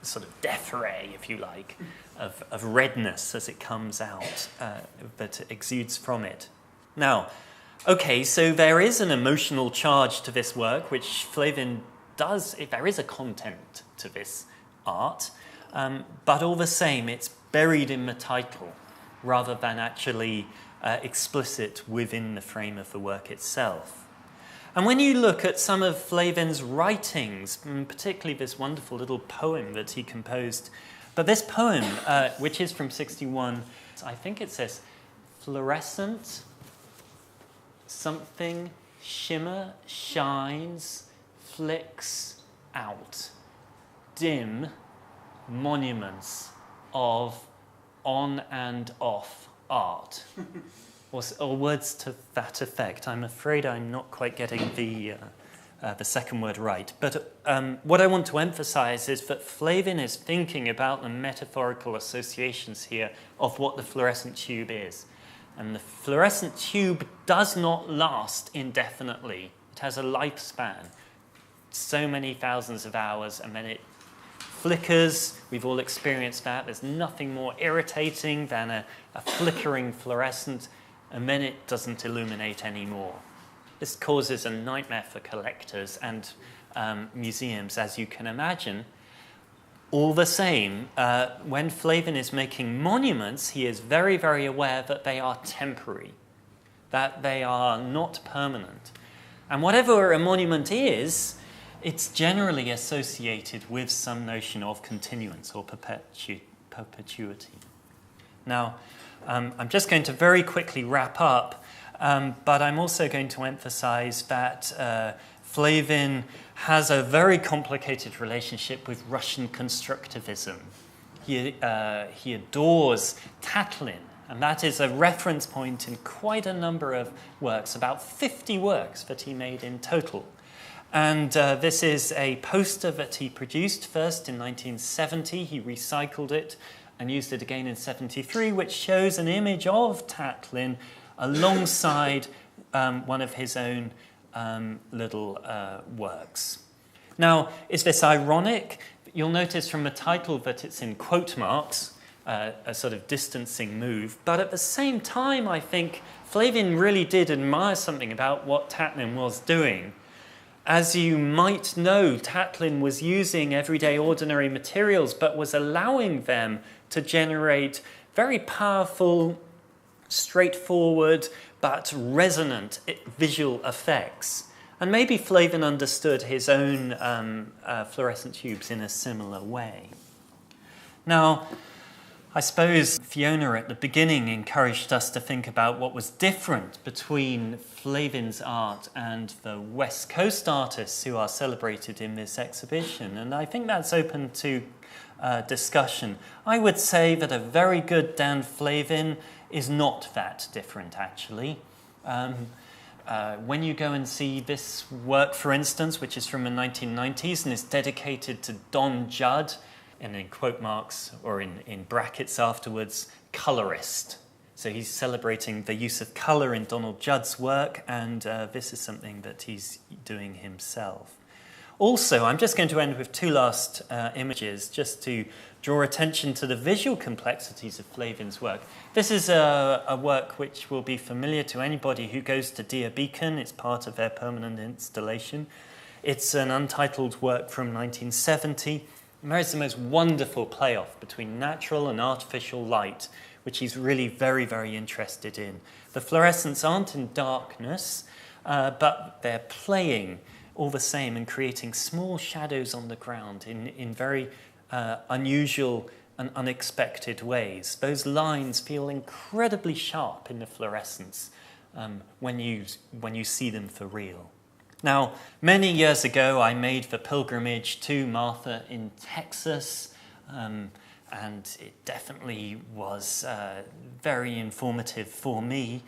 sort of death ray, if you like, of redness as it comes out, that exudes from it. Now, okay, so there is an emotional charge to this work, which Flavin does. There is a content to this art, but all the same, it's buried in the title rather than actually explicit within the frame of the work itself. And when you look at some of Flavin's writings, particularly this wonderful little poem that he composed, but this poem, which is from 61, I think it says, fluorescent, something, shimmer, shines, flicks out, dim monuments of on and off art. or words to that effect. I'm afraid I'm not quite getting the second word right. But what I want to emphasize is that Flavin is thinking about the metaphorical associations here of what the fluorescent tube is. And the fluorescent tube does not last indefinitely. It has a lifespan, so many thousands of hours, and then it flickers. We've all experienced that. There's nothing more irritating than a flickering fluorescent, and then it doesn't illuminate anymore. This causes a nightmare for collectors and museums, as you can imagine. All the same, when Flavin is making monuments, he is very, very aware that they are temporary, that they are not permanent. And whatever a monument is, it's generally associated with some notion of continuance or perpetuity. Now, I'm just going to very quickly wrap up, but I'm also going to emphasize that Flavin has a very complicated relationship with Russian constructivism. He adores Tatlin, and that is a reference point in quite a number of works, about 50 works that he made in total. And this is a poster that he produced first in 1970. He recycled it and used it again in 73, which shows an image of Tatlin alongside one of his own little works. Now, is this ironic? You'll notice from the title that it's in quote marks, a sort of distancing move. But at the same time, I think Flavin really did admire something about what Tatlin was doing. As you might know, Tatlin was using everyday ordinary materials, but was allowing them to generate very powerful, straightforward, but resonant visual effects. And maybe Flavin understood his own fluorescent tubes in a similar way. Now, I suppose Fiona at the beginning encouraged us to think about what was different between Flavin's art and the West Coast artists who are celebrated in this exhibition, and I think that's open to discussion. I would say that a very good Dan Flavin is not that different, actually. When you go and see this work, for instance, which is from the 1990s and is dedicated to Don Judd, and in quote marks, or in brackets afterwards, colorist. So he's celebrating the use of colour in Donald Judd's work, and this is something that he's doing himself. Also, I'm just going to end with two last images, just to draw attention to the visual complexities of Flavin's work. This is a work which will be familiar to anybody who goes to Deer Beacon. It's part of their permanent installation. It's an untitled work from 1970. And there is the most wonderful playoff between natural and artificial light, which he's really very, very interested in. The fluorescents aren't in darkness, but they're playing all the same and creating small shadows on the ground in very unusual and unexpected ways. Those lines feel incredibly sharp in the fluorescence when you see them for real. Now, many years ago, I made the pilgrimage to Martha in Texas, and it definitely was very informative for me.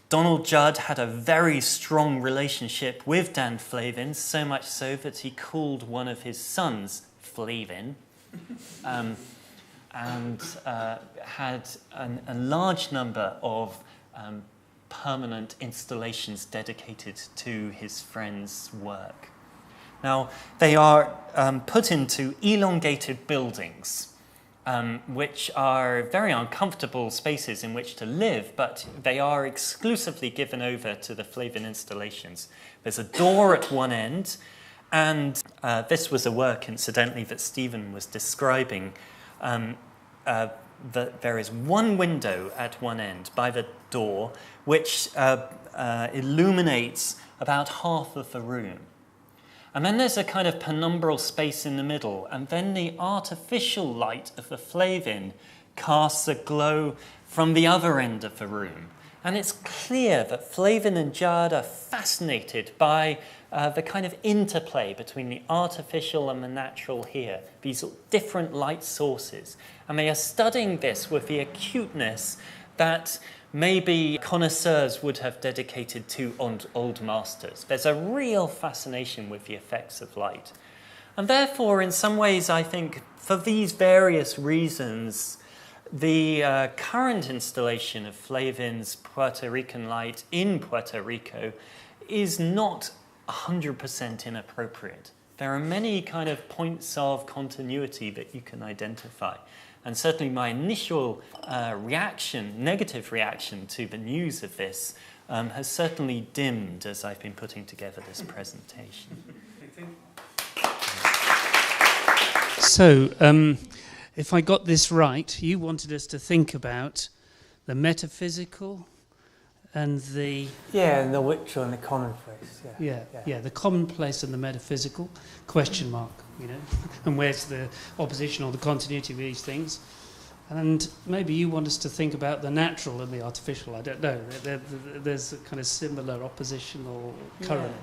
Donald Judd had a very strong relationship with Dan Flavin, so much so that he called one of his sons Flavin, and had a large number of permanent installations dedicated to his friend's work. Now, they are put into elongated buildings, which are very uncomfortable spaces in which to live, but they are exclusively given over to the Flavin installations. There's a door at one end, and this was a work, incidentally, that Stephen was describing. That there is one window at one end by the door which illuminates about half of the room. And then there's a kind of penumbral space in the middle, and then the artificial light of the Flavin casts a glow from the other end of the room. And it's clear that Flavin and Judd are fascinated by the kind of interplay between the artificial and the natural here, these different light sources. And they are studying this with the acuteness that maybe connoisseurs would have dedicated to old masters. There's a real fascination with the effects of light. And therefore, in some ways, I think, for these various reasons, the current installation of Flavin's Puerto Rican light in Puerto Rico is not 100% inappropriate. There are many kind of points of continuity that you can identify. And certainly my initial negative reaction to the news of this has certainly dimmed as I've been putting together this presentation. So, if I got this right, you wanted us to think about the metaphysical and the... Yeah, and the literal and the commonplace. Yeah, the commonplace and the metaphysical, question mark, you know, and where's the opposition or the continuity of these things. And maybe you want us to think about the natural and the artificial. I don't know. There's a kind of similar oppositional current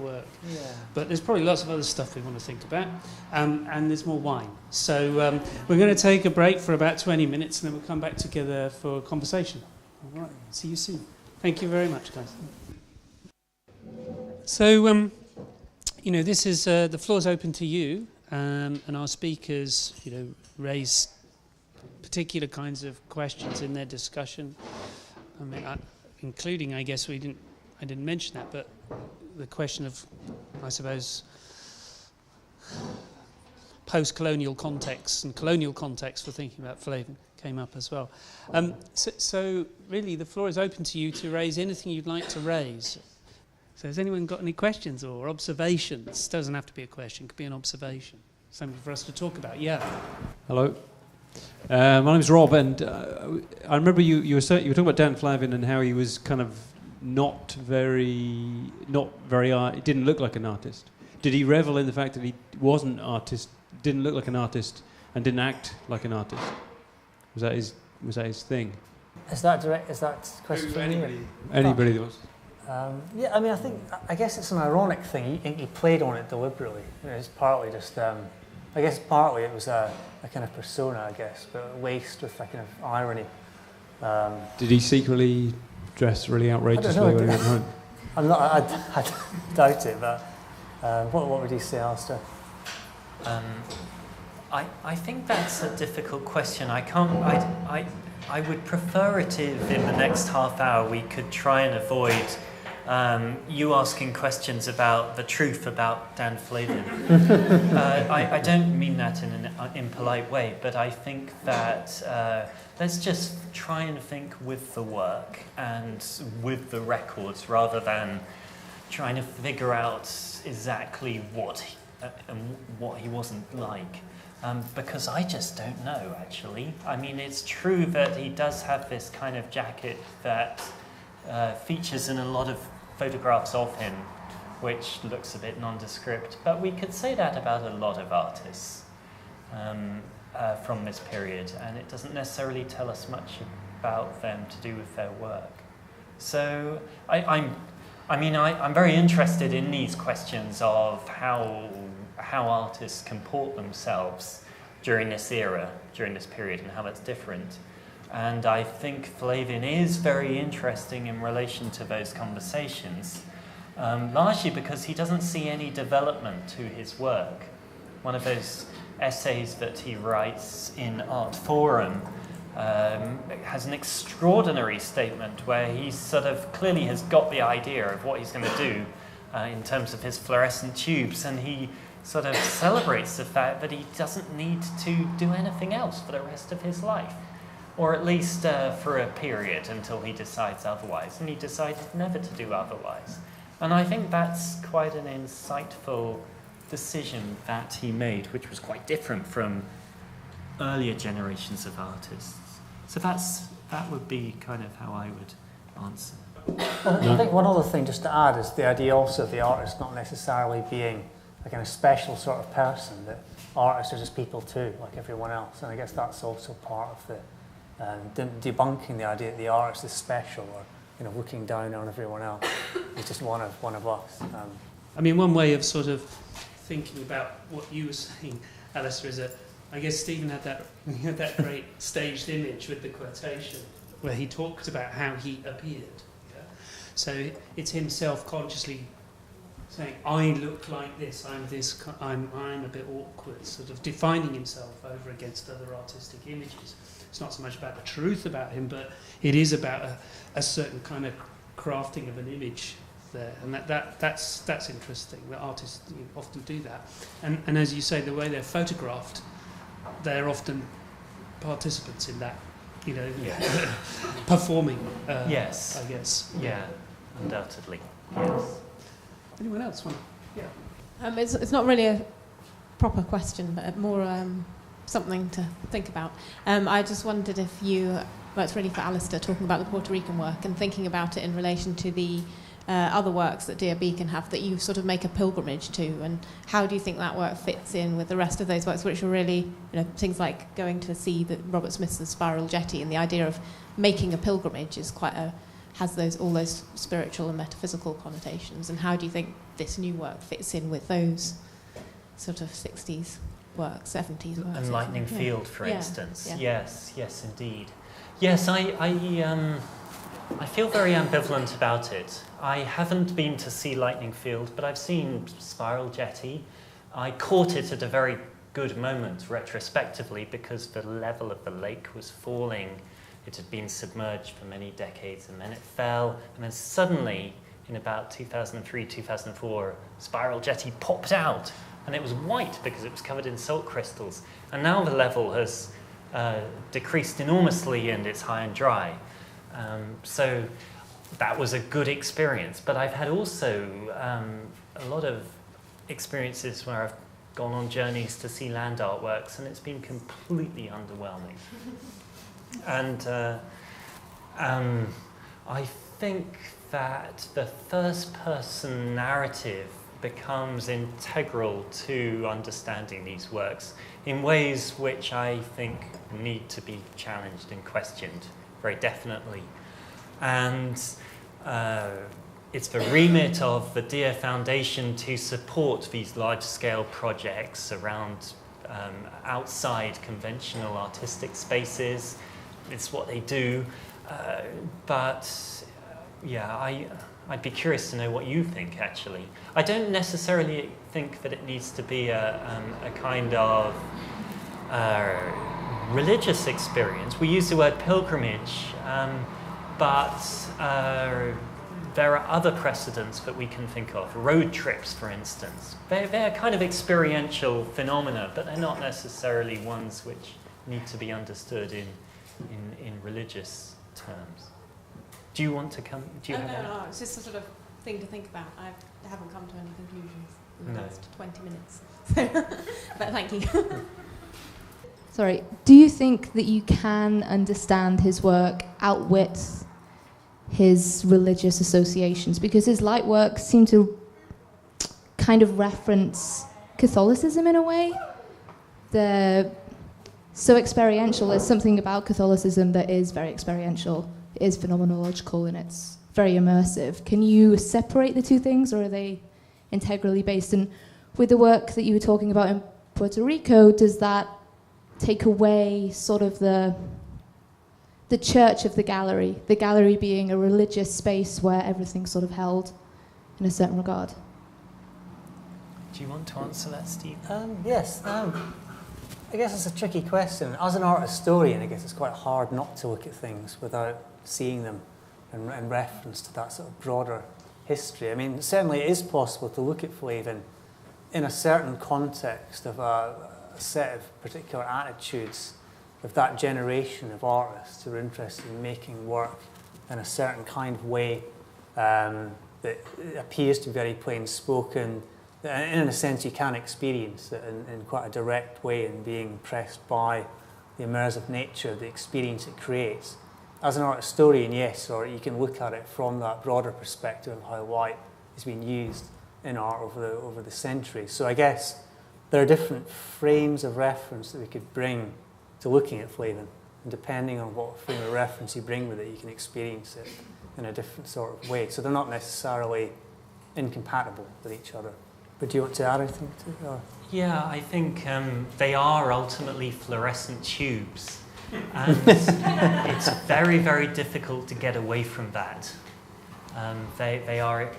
work. Yeah. But there's probably lots of other stuff we want to think about. And there's more wine. So we're going to take a break for about 20 minutes, and then we'll come back together for a conversation. All right. See you soon. Thank you very much, guys. So, you know, this is the floor's open to you, and our speakers, you know, raise particular kinds of questions in their discussion. I mean, including, I guess I didn't mention that, but the question of, I suppose, post-colonial contexts and colonial contexts for thinking about Flavin came up as well. So really, the floor is open to you to raise anything you'd like to raise. So has anyone got any questions or observations? Doesn't have to be a question, could be an observation. Something for us to talk about. Yeah. Hello. My name's Rob, and I remember you were talking about Dan Flavin and how he was kind of not very. He didn't look like an artist. Did he revel in the fact that he wasn't an artist, didn't look like an artist, and didn't act like an artist? Was that his thing? Is that direct? Is that question for you? Anybody that was. Yeah, I mean, I guess it's an ironic thing. He played on it deliberately. It's partly just, I guess partly it was a kind of persona, I guess, but laced with a kind of irony. Did he secretly dress really outrageously when he went home? I doubt it, but what would you say, Alistair? I think that's a difficult question. I would prefer it if in the next half hour we could try and avoid you asking questions about the truth about Dan Flavin. I don't mean that in an impolite way, but I think that let's just try and think with the work and with the records rather than trying to figure out exactly what he wasn't like. Because I just don't know, actually. I mean, it's true that he does have this kind of jacket that features in a lot of photographs of him, which looks a bit nondescript, but we could say that about a lot of artists from this period, and it doesn't necessarily tell us much about them to do with their work. So I'm very interested in these questions of how artists comport themselves during this era, during this period, and how it's different. And I think Flavin is very interesting in relation to those conversations, largely because he doesn't see any development to his work. One of those essays that he writes in Art Forum has an extraordinary statement where he sort of clearly has got the idea of what he's going to do in terms of his fluorescent tubes, and he sort of celebrates the fact that he doesn't need to do anything else for the rest of his life, or at least for a period until he decides otherwise, and he decided never to do otherwise. And I think that's quite an insightful decision that he made, which was quite different from earlier generations of artists. So that would be kind of how I would answer. Well, I think one other thing just to add is the idea also of the artist not necessarily being a kind of special sort of person, that artists are just people too, like everyone else. And I guess that's also part of the debunking the idea that the artist is special or looking down on everyone else. He's just one of us. I mean, one way of sort of thinking about what you were saying, Alistair, is that I guess Stephen had that great staged image with the quotation where he talked about how he appeared. Yeah? So it's him self-consciously saying, I look like this, I'm a bit awkward, sort of defining himself over against other artistic images. It's not so much about the truth about him, but it is about a certain kind of crafting of an image there, and that's interesting. That artists often do that, and as you say, the way they're photographed, they're often participants in that, performing. Yes, I guess. Yeah, undoubtedly. Yes. Anyone else want? Yeah. It's not really a proper question, but more something to think about. I just wondered if it's really for Alistair, talking about the Puerto Rican work and thinking about it in relation to the other works that Dear Beacon have that you sort of make a pilgrimage to, and how do you think that work fits in with the rest of those works, which are really, things like going to see Robert Smith's Spiral Jetty, and the idea of making a pilgrimage is has all those spiritual and metaphysical connotations, and how do you think this new work fits in with those sort of 60s works, 70s works? And Lightning Field, for Yeah. instance. Yeah. Yes, indeed. Yes, I feel very ambivalent about it. I haven't been to see Lightning Field, but I've seen Spiral Jetty. I caught it at a very good moment retrospectively because the level of the lake was falling. It had been submerged for many decades, and then it fell, and then suddenly, in about 2003, 2004, Spiral Jetty popped out, and it was white because it was covered in salt crystals. And now the level has decreased enormously, and it's high and dry. So that was a good experience. But I've had also a lot of experiences where I've gone on journeys to see land artworks, and it's been completely underwhelming. And I think that the first-person narrative becomes integral to understanding these works in ways which I think need to be challenged and questioned very definitely. And it's the remit of the DEAR Foundation to support these large-scale projects around outside conventional artistic spaces. It's what they do. I'd be curious to know what you think, actually. I don't necessarily think that it needs to be a kind of religious experience. We use the word pilgrimage, but there are other precedents that we can think of. Road trips, for instance. They're kind of experiential phenomena, but they're not necessarily ones which need to be understood in religious terms. Do you want to come? Do you have any? No, it's just a sort of thing to think about. I haven't come to any conclusions in the last 20 minutes. But thank you. Sorry, do you think that you can understand his work outwits his religious associations? Because his light works seem to kind of reference Catholicism in a way. They're so experiential. There's something about Catholicism that is very experiential. It is phenomenological and it's very immersive. Can you separate the two things, or are they integrally based? And with the work that you were talking about in Puerto Rico, does that take away sort of the church of the gallery being a religious space where everything's sort of held in a certain regard? Do you want to answer that, Steve? Yes. I guess it's a tricky question. As an art historian, I guess it's quite hard not to look at things without seeing them in reference to that sort of broader history. I mean, certainly it is possible to look at Flavin in a certain context of a set of particular attitudes of that generation of artists who are interested in making work in a certain kind of way that appears to be very plain spoken. In a sense, you can experience it in quite a direct way and being impressed by the immersive nature of the experience it creates. As an art historian, yes, or you can look at it from that broader perspective of how light has been used in art over the centuries. So I guess there are different frames of reference that we could bring to looking at Flavin. And depending on what frame of reference you bring with it, you can experience it in a different sort of way. So they're not necessarily incompatible with each other. But do you want to add anything to it? Or? Yeah, I think they are ultimately fluorescent tubes. And it's very, very difficult to get away from that. They are,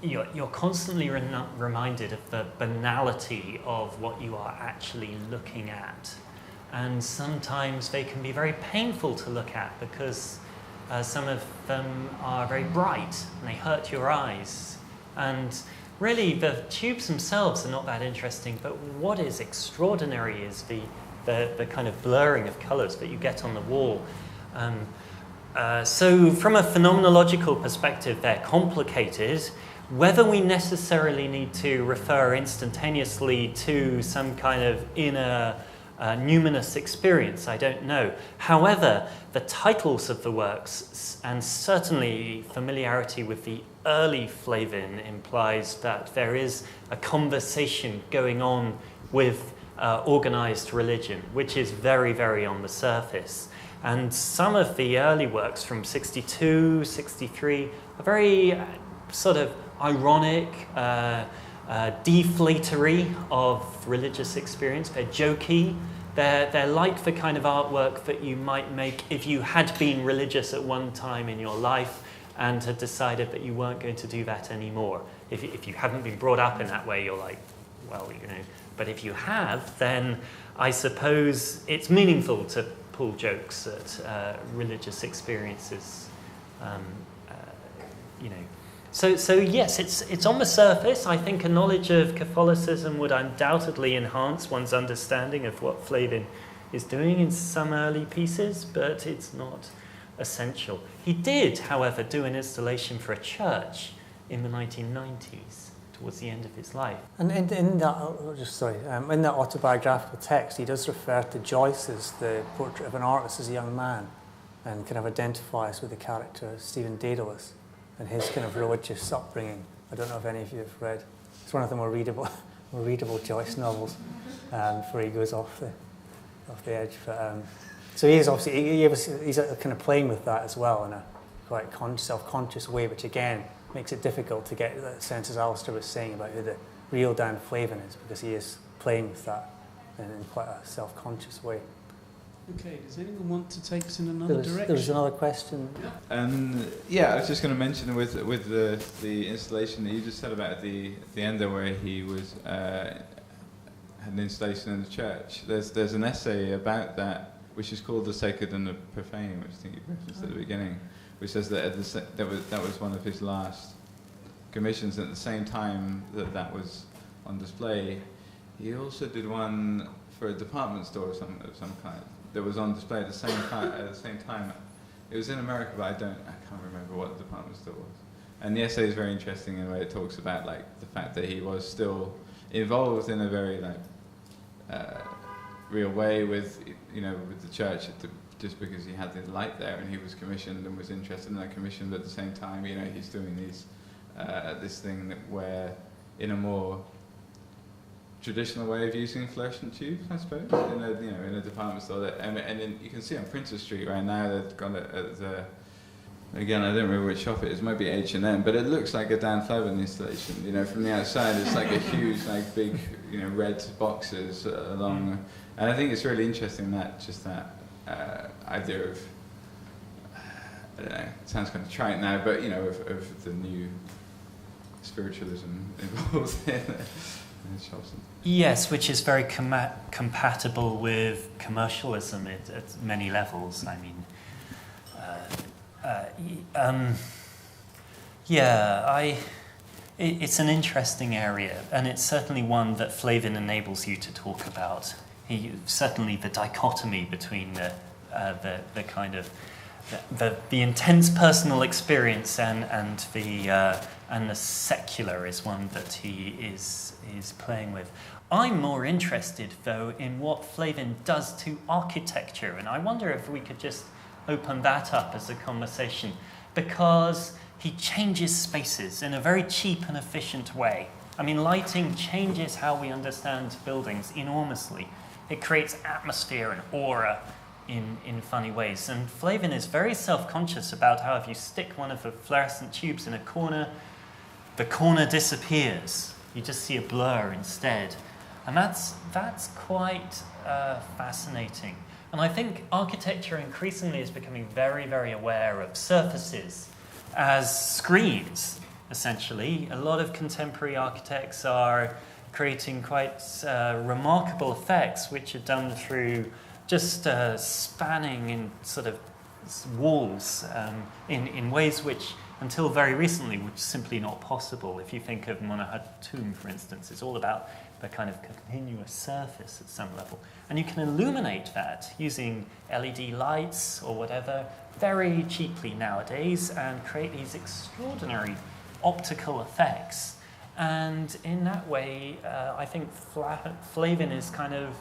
you're constantly reminded of the banality of what you are actually looking at. And sometimes they can be very painful to look at because some of them are very bright and they hurt your eyes. And really, the tubes themselves are not that interesting, but what is extraordinary is the kind of blurring of colours that you get on the wall. So from a phenomenological perspective, they're complicated. Whether we necessarily need to refer instantaneously to some kind of inner numinous experience, I don't know. However, the titles of the works, and certainly familiarity with the early Flavin, implies that there is a conversation going on with organized religion, which is very, very on the surface. And some of the early works from 62, 63 are very sort of ironic, deflatory of religious experience. They're jokey. They're like the kind of artwork that you might make if you had been religious at one time in your life and had decided that you weren't going to do that anymore. If you haven't been brought up in that way, you're like, well, you know. But if you have, then I suppose it's meaningful to pull jokes at religious experiences, you know. So yes, it's on the surface. I think a knowledge of Catholicism would undoubtedly enhance one's understanding of what Flavin is doing in some early pieces, but it's not essential. He did, however, do an installation for a church in the 1990s, towards the end of his life. And in that autobiographical text, he does refer to Joyce as the portrait of an artist as a young man, and kind of identifies with the character Stephen Dedalus and his kind of religious upbringing. I don't know if any of you have read It's one of the more readable Joyce novels before he goes off the edge. But, so he is obviously he's kind of playing with that as well in a quite self-conscious way, which again makes it difficult to get that sense, as Alistair was saying, about who the real Dan Flavin is, because he is playing with that in quite a self-conscious way. Okay, does anyone want to take us in another direction? There was another question. Yeah, I was just going to mention with the installation that you just said about at the end there, where he was had an installation in the church. There's an essay about that, which is called "The Sacred and the Profane," which I think you referenced at the beginning, which says that that was one of his last commissions. At the same time that was on display, he also did one for a department store of some kind that was on display at the same time. It was in America, but I can't remember what the department store was. And the essay is very interesting in the way it talks about like the fact that he was still involved in a very real way with the church just because he had the light there and he was commissioned and was interested in that commission, but at the same time, he's doing this thing where in a more traditional way of using fluorescent tubes, I suppose, in a department store. And then you can see on Princes Street right now they've got it at again, I don't remember which shop it is. It might be H&M, but it looks like a Dan Flavin installation. From the outside, it's like a huge, big, red boxes along. And I think it's really interesting that idea of, I don't know, it sounds kind of trite now, but of the new spiritualism involved in it. Yes, which is very compatible with commercialism at many levels. I mean, it's an interesting area, and it's certainly one that Flavin enables you to talk about. Certainly the dichotomy between the kind of the intense personal experience and the secular is one that he is playing with. I'm more interested, though, in what Flavin does to architecture, and I wonder if we could just open that up as a conversation, because he changes spaces in a very cheap and efficient way. I mean, lighting changes how we understand buildings enormously. It creates atmosphere and aura in funny ways. And Flavin is very self-conscious about how if you stick one of the fluorescent tubes in a corner, the corner disappears. You just see a blur instead. And that's quite fascinating. And I think architecture increasingly is becoming very, very aware of surfaces as screens, essentially. A lot of contemporary architects are creating quite remarkable effects, which are done through just spanning in sort of walls in ways which, until very recently, were simply not possible. If you think of Monahat Tomb, for instance, it's all about the kind of continuous surface at some level. And you can illuminate that using LED lights or whatever very cheaply nowadays and create these extraordinary optical effects. And in that way, I think Flavin is kind of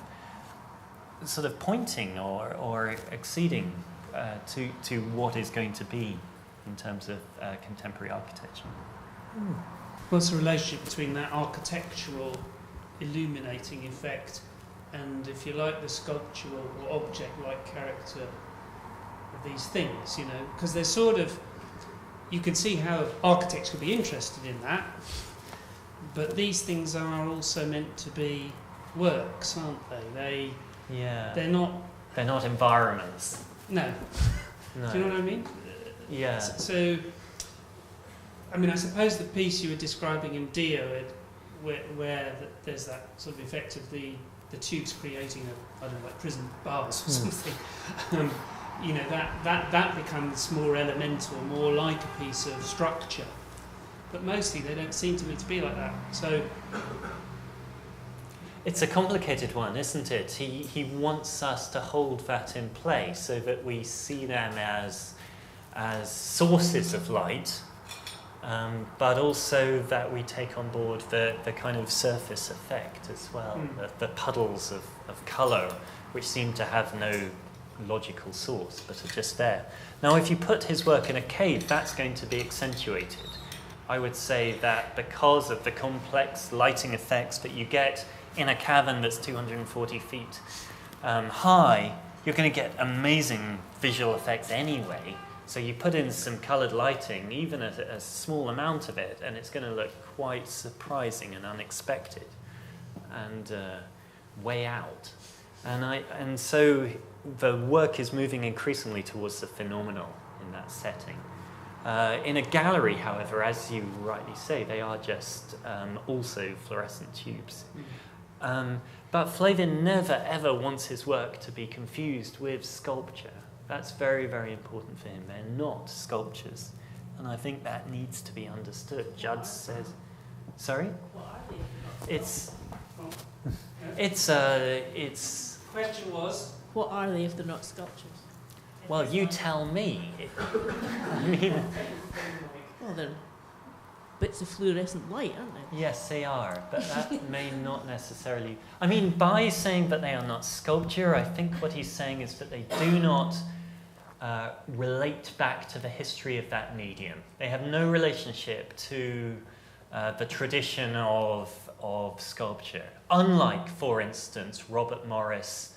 sort of pointing or exceeding to what is going to be in terms of contemporary architecture. What's the relationship between that architectural illuminating effect and, if you like, the sculptural or object-like character of these things, because they're sort of, you can see how architects could be interested in that, but these things are also meant to be works, aren't they? They're not environments. No. Do you know what I mean? Yeah. So, I mean, I suppose the piece you were describing in Dio, where there's that sort of effect of the tubes creating like prison bars or something. That becomes more elemental, more like a piece of structure. But mostly they don't seem to me to be like that. So it's a complicated one, isn't it? He wants us to hold that in place so that we see them as sources of light, but also that we take on board the kind of surface effect as well, the puddles of colour, which seem to have no logical source, but are just there. Now, if you put his work in a cave, that's going to be accentuated. I would say that because of the complex lighting effects that you get in a cavern that's 240 feet high, you're going to get amazing visual effects anyway. So you put in some coloured lighting, even a small amount of it, and it's going to look quite surprising and unexpected and way out. And so the work is moving increasingly towards the phenomenal in that setting. In a gallery, however, as you rightly say, they are just also fluorescent tubes. But Flavin never ever wants his work to be confused with sculpture. That's very, very important for him. They're not sculptures. And I think that needs to be understood. Judd says, sorry? It's Question was, What are they if they're not sculptures? well, you tell me. I mean, Well, they're bits of fluorescent light, aren't they? yes, they are, but that may not necessarily... I mean, by saying that they are not sculpture, I think what he's saying is that they do not relate back to the history of that medium. They have no relationship to the tradition of sculpture. Unlike, for instance, Robert Morris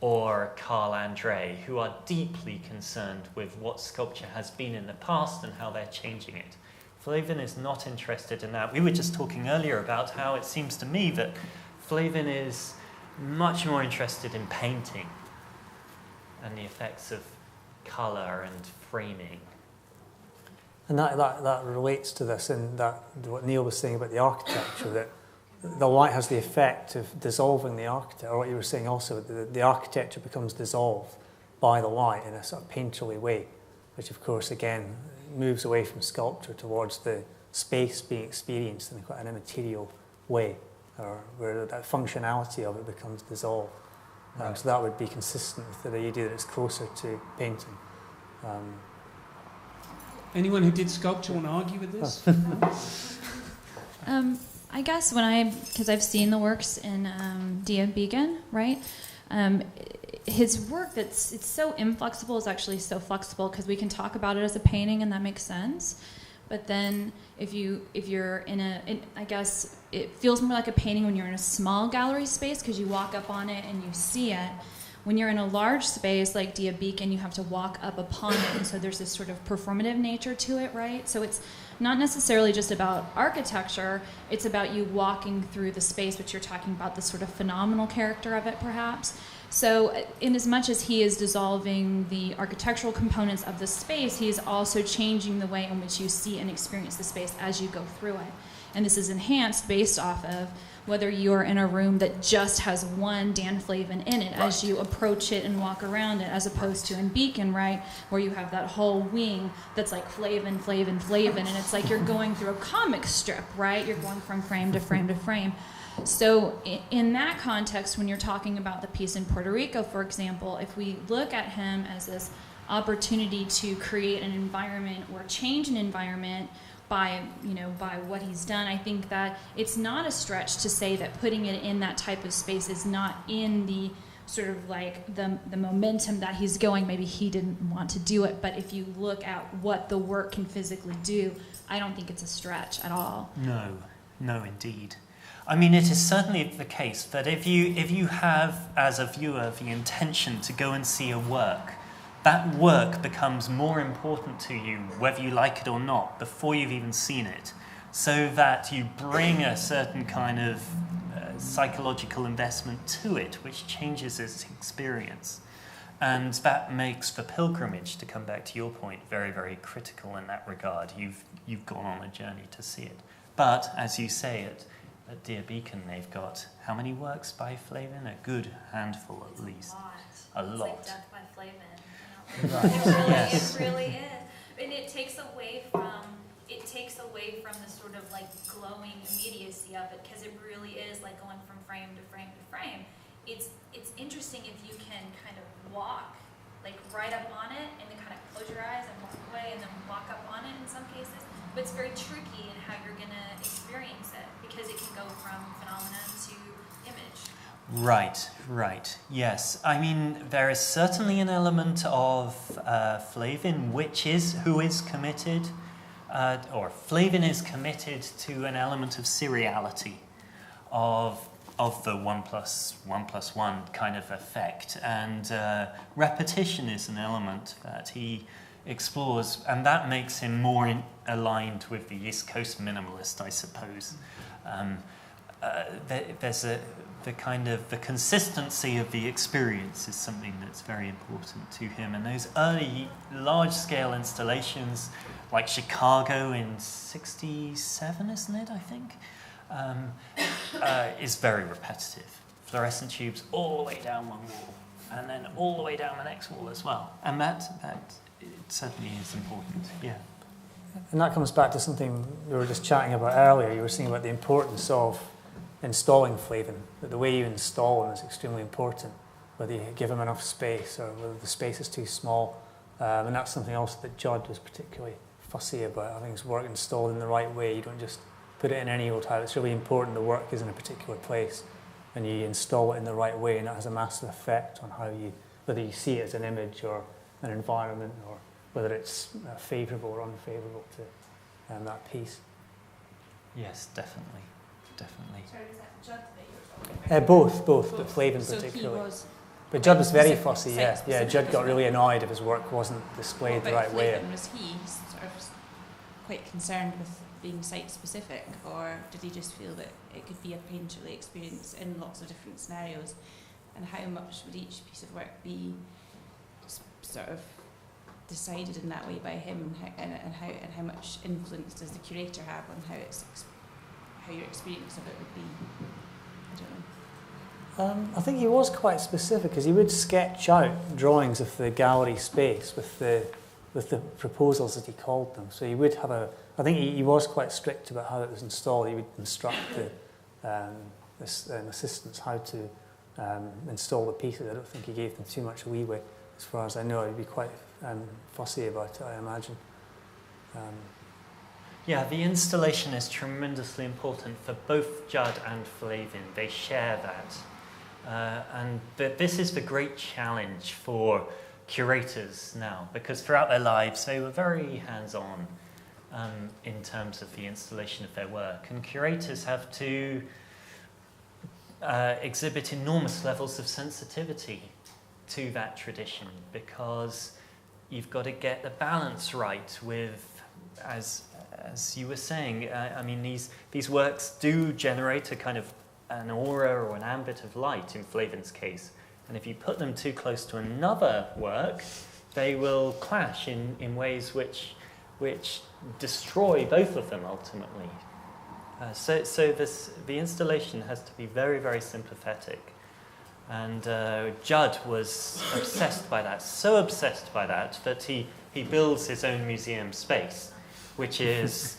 or Carl Andre, who are deeply concerned with what sculpture has been in the past and how they're changing it. Flavin is not interested in that. We were just talking earlier about how it seems to me that Flavin is much more interested in painting and the effects of colour and framing. And that relates to this, and that what Neil was saying about the architecture, that the light has the effect of dissolving the architecture, or what you were saying also, the architecture becomes dissolved by the light in a sort of painterly way, which of course again moves away from sculpture towards the space being experienced in quite an immaterial way, or where that functionality of it becomes dissolved. Right. So that would be consistent with the idea that it's closer to painting. anyone who did sculpture want to argue with this? I guess because I've seen the works in Dia Beacon, right? His work it's so inflexible is actually so flexible because we can talk about it as a painting and that makes sense. But then if you're I guess it feels more like a painting when you're in a small gallery space because you walk up on it and you see it. When you're in a large space like Dia Beacon, you have to walk up upon it, and so there's this sort of performative nature to it, right? So it's not necessarily just about architecture, it's about you walking through the space, which you're talking about the sort of phenomenal character of it, perhaps. So in as much as he is dissolving the architectural components of the space, he is also changing the way in which you see and experience the space as you go through it. And this is enhanced based off of whether you're in a room that just has one Dan Flavin in it as you approach it and walk around it, as opposed to in Beacon, right, where you have that whole wing that's like Flavin, Flavin, Flavin, and it's like you're going through a comic strip, right? You're going from frame to frame to frame. So in that context, when you're talking about the piece in Puerto Rico, for example, if we look at him as this opportunity to create an environment or change an environment by what he's done, I think that it's not a stretch to say that putting it in that type of space is not in the sort of like the momentum that he's going. Maybe he didn't want to do it, but if you look at what the work can physically do, I don't think it's a stretch at all. No, indeed. I mean, it is certainly the case that if you have, as a viewer, the intention to go and see a work, that work becomes more important to you, whether you like it or not, before you've even seen it, so that you bring a certain kind of psychological investment to it, which changes its experience. And that makes the pilgrimage, to come back to your point, very, very critical in that regard. You've gone on a journey to see it. But, as you say, at Dia Beacon, they've got how many works by Flavin? A good handful, at least. A lot. It's like Death by Flavin. Right. It really is. And it takes away from the sort of like glowing immediacy of it, because it really is like going from frame to frame to frame. It's interesting if you can kind of walk like right up on it and then kind of close your eyes and walk away and then walk up on it in some cases. But it's very tricky in how you're gonna experience it, because it can go from phenomenon to image. Right, yes. I mean, there is certainly an element of Flavin who is committed or Flavin is committed to an element of seriality, of the 1 + 1 + 1 kind of effect, and repetition is an element that he explores, and that makes him more aligned with the East Coast minimalist, I suppose. There's the consistency of the experience is something that's very important to him, and those early large-scale installations, like Chicago in '67, isn't it? I think. Is very repetitive. Fluorescent tubes all the way down one wall, and then all the way down the next wall as well. And that it certainly is important, yeah. And that comes back to something we were just chatting about earlier. You were saying about the importance of installing Flavin, that the way you install him is extremely important, whether you give him enough space or whether the space is too small. And that's something else that Judd was particularly fussy about, having his work installed in the right way. You don't just put it in any old house. It's really important the work is in a particular place and you install it in the right way, and that has a massive effect on how whether you see it as an image or an environment, or whether it's favourable or unfavourable to that piece. Yes, definitely. Sorry, was that Judd that you were talking about? Both, but Flavin so particularly. He was but Judd was very specific, fussy, site yeah. specific Judd got as really well. annoyed if his work wasn't displayed the right way. Was he sort of quite concerned with being site specific, or did he just feel that it could be a painterly experience in lots of different scenarios? And how much would each piece of work be sort of decided in that way by him, and how much influence does the curator have on how your experience of it would be? I don't know. I think he was quite specific, because he would sketch out drawings of the gallery space with the proposals that he called them. So he would have I think he was quite strict about how it was installed. He would instruct the assistants how to install the pieces. I don't think he gave them too much leeway. As far as I know, he'd be quite fussy about it, I imagine. Yeah, the installation is tremendously important for both Judd and Flavin. They share that. And this is the great challenge for curators now, because throughout their lives they were very hands-on in terms of the installation of their work. And curators have to exhibit enormous levels of sensitivity to that tradition, because you've got to get the balance right with, as you were saying, I mean, these works do generate a kind of an aura or an ambit of light in Flavin's case, and if you put them too close to another work, they will clash in ways which destroy both of them ultimately. So the installation has to be very, very sympathetic. And Judd was obsessed by that, so obsessed by that he builds his own museum space, which is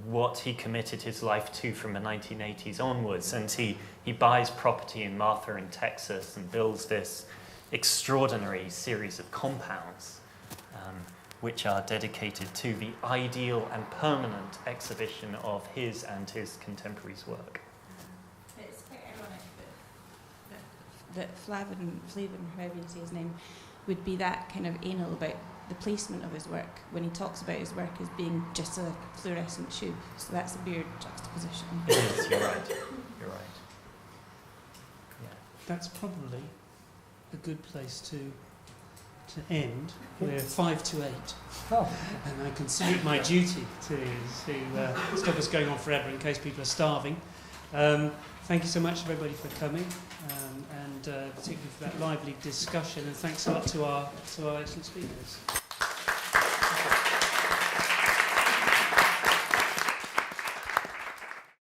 what he committed his life to from the 1980s onwards. And he buys property in Martha in Texas and builds this extraordinary series of compounds which are dedicated to the ideal and permanent exhibition of his and his contemporaries' work. It's quite ironic that Flavin, however you say his name, would be that kind of anal about the placement of his work when he talks about his work as being just a fluorescent tube. So that's a weird juxtaposition. It is, you're right. You're right. Yeah. That's probably a good place to end. We're 5 to 8. Oh. And I consider it my duty to stop us going on forever in case people are starving. Thank you so much, everybody, for coming, and particularly for that lively discussion. And thanks a lot to our excellent speakers.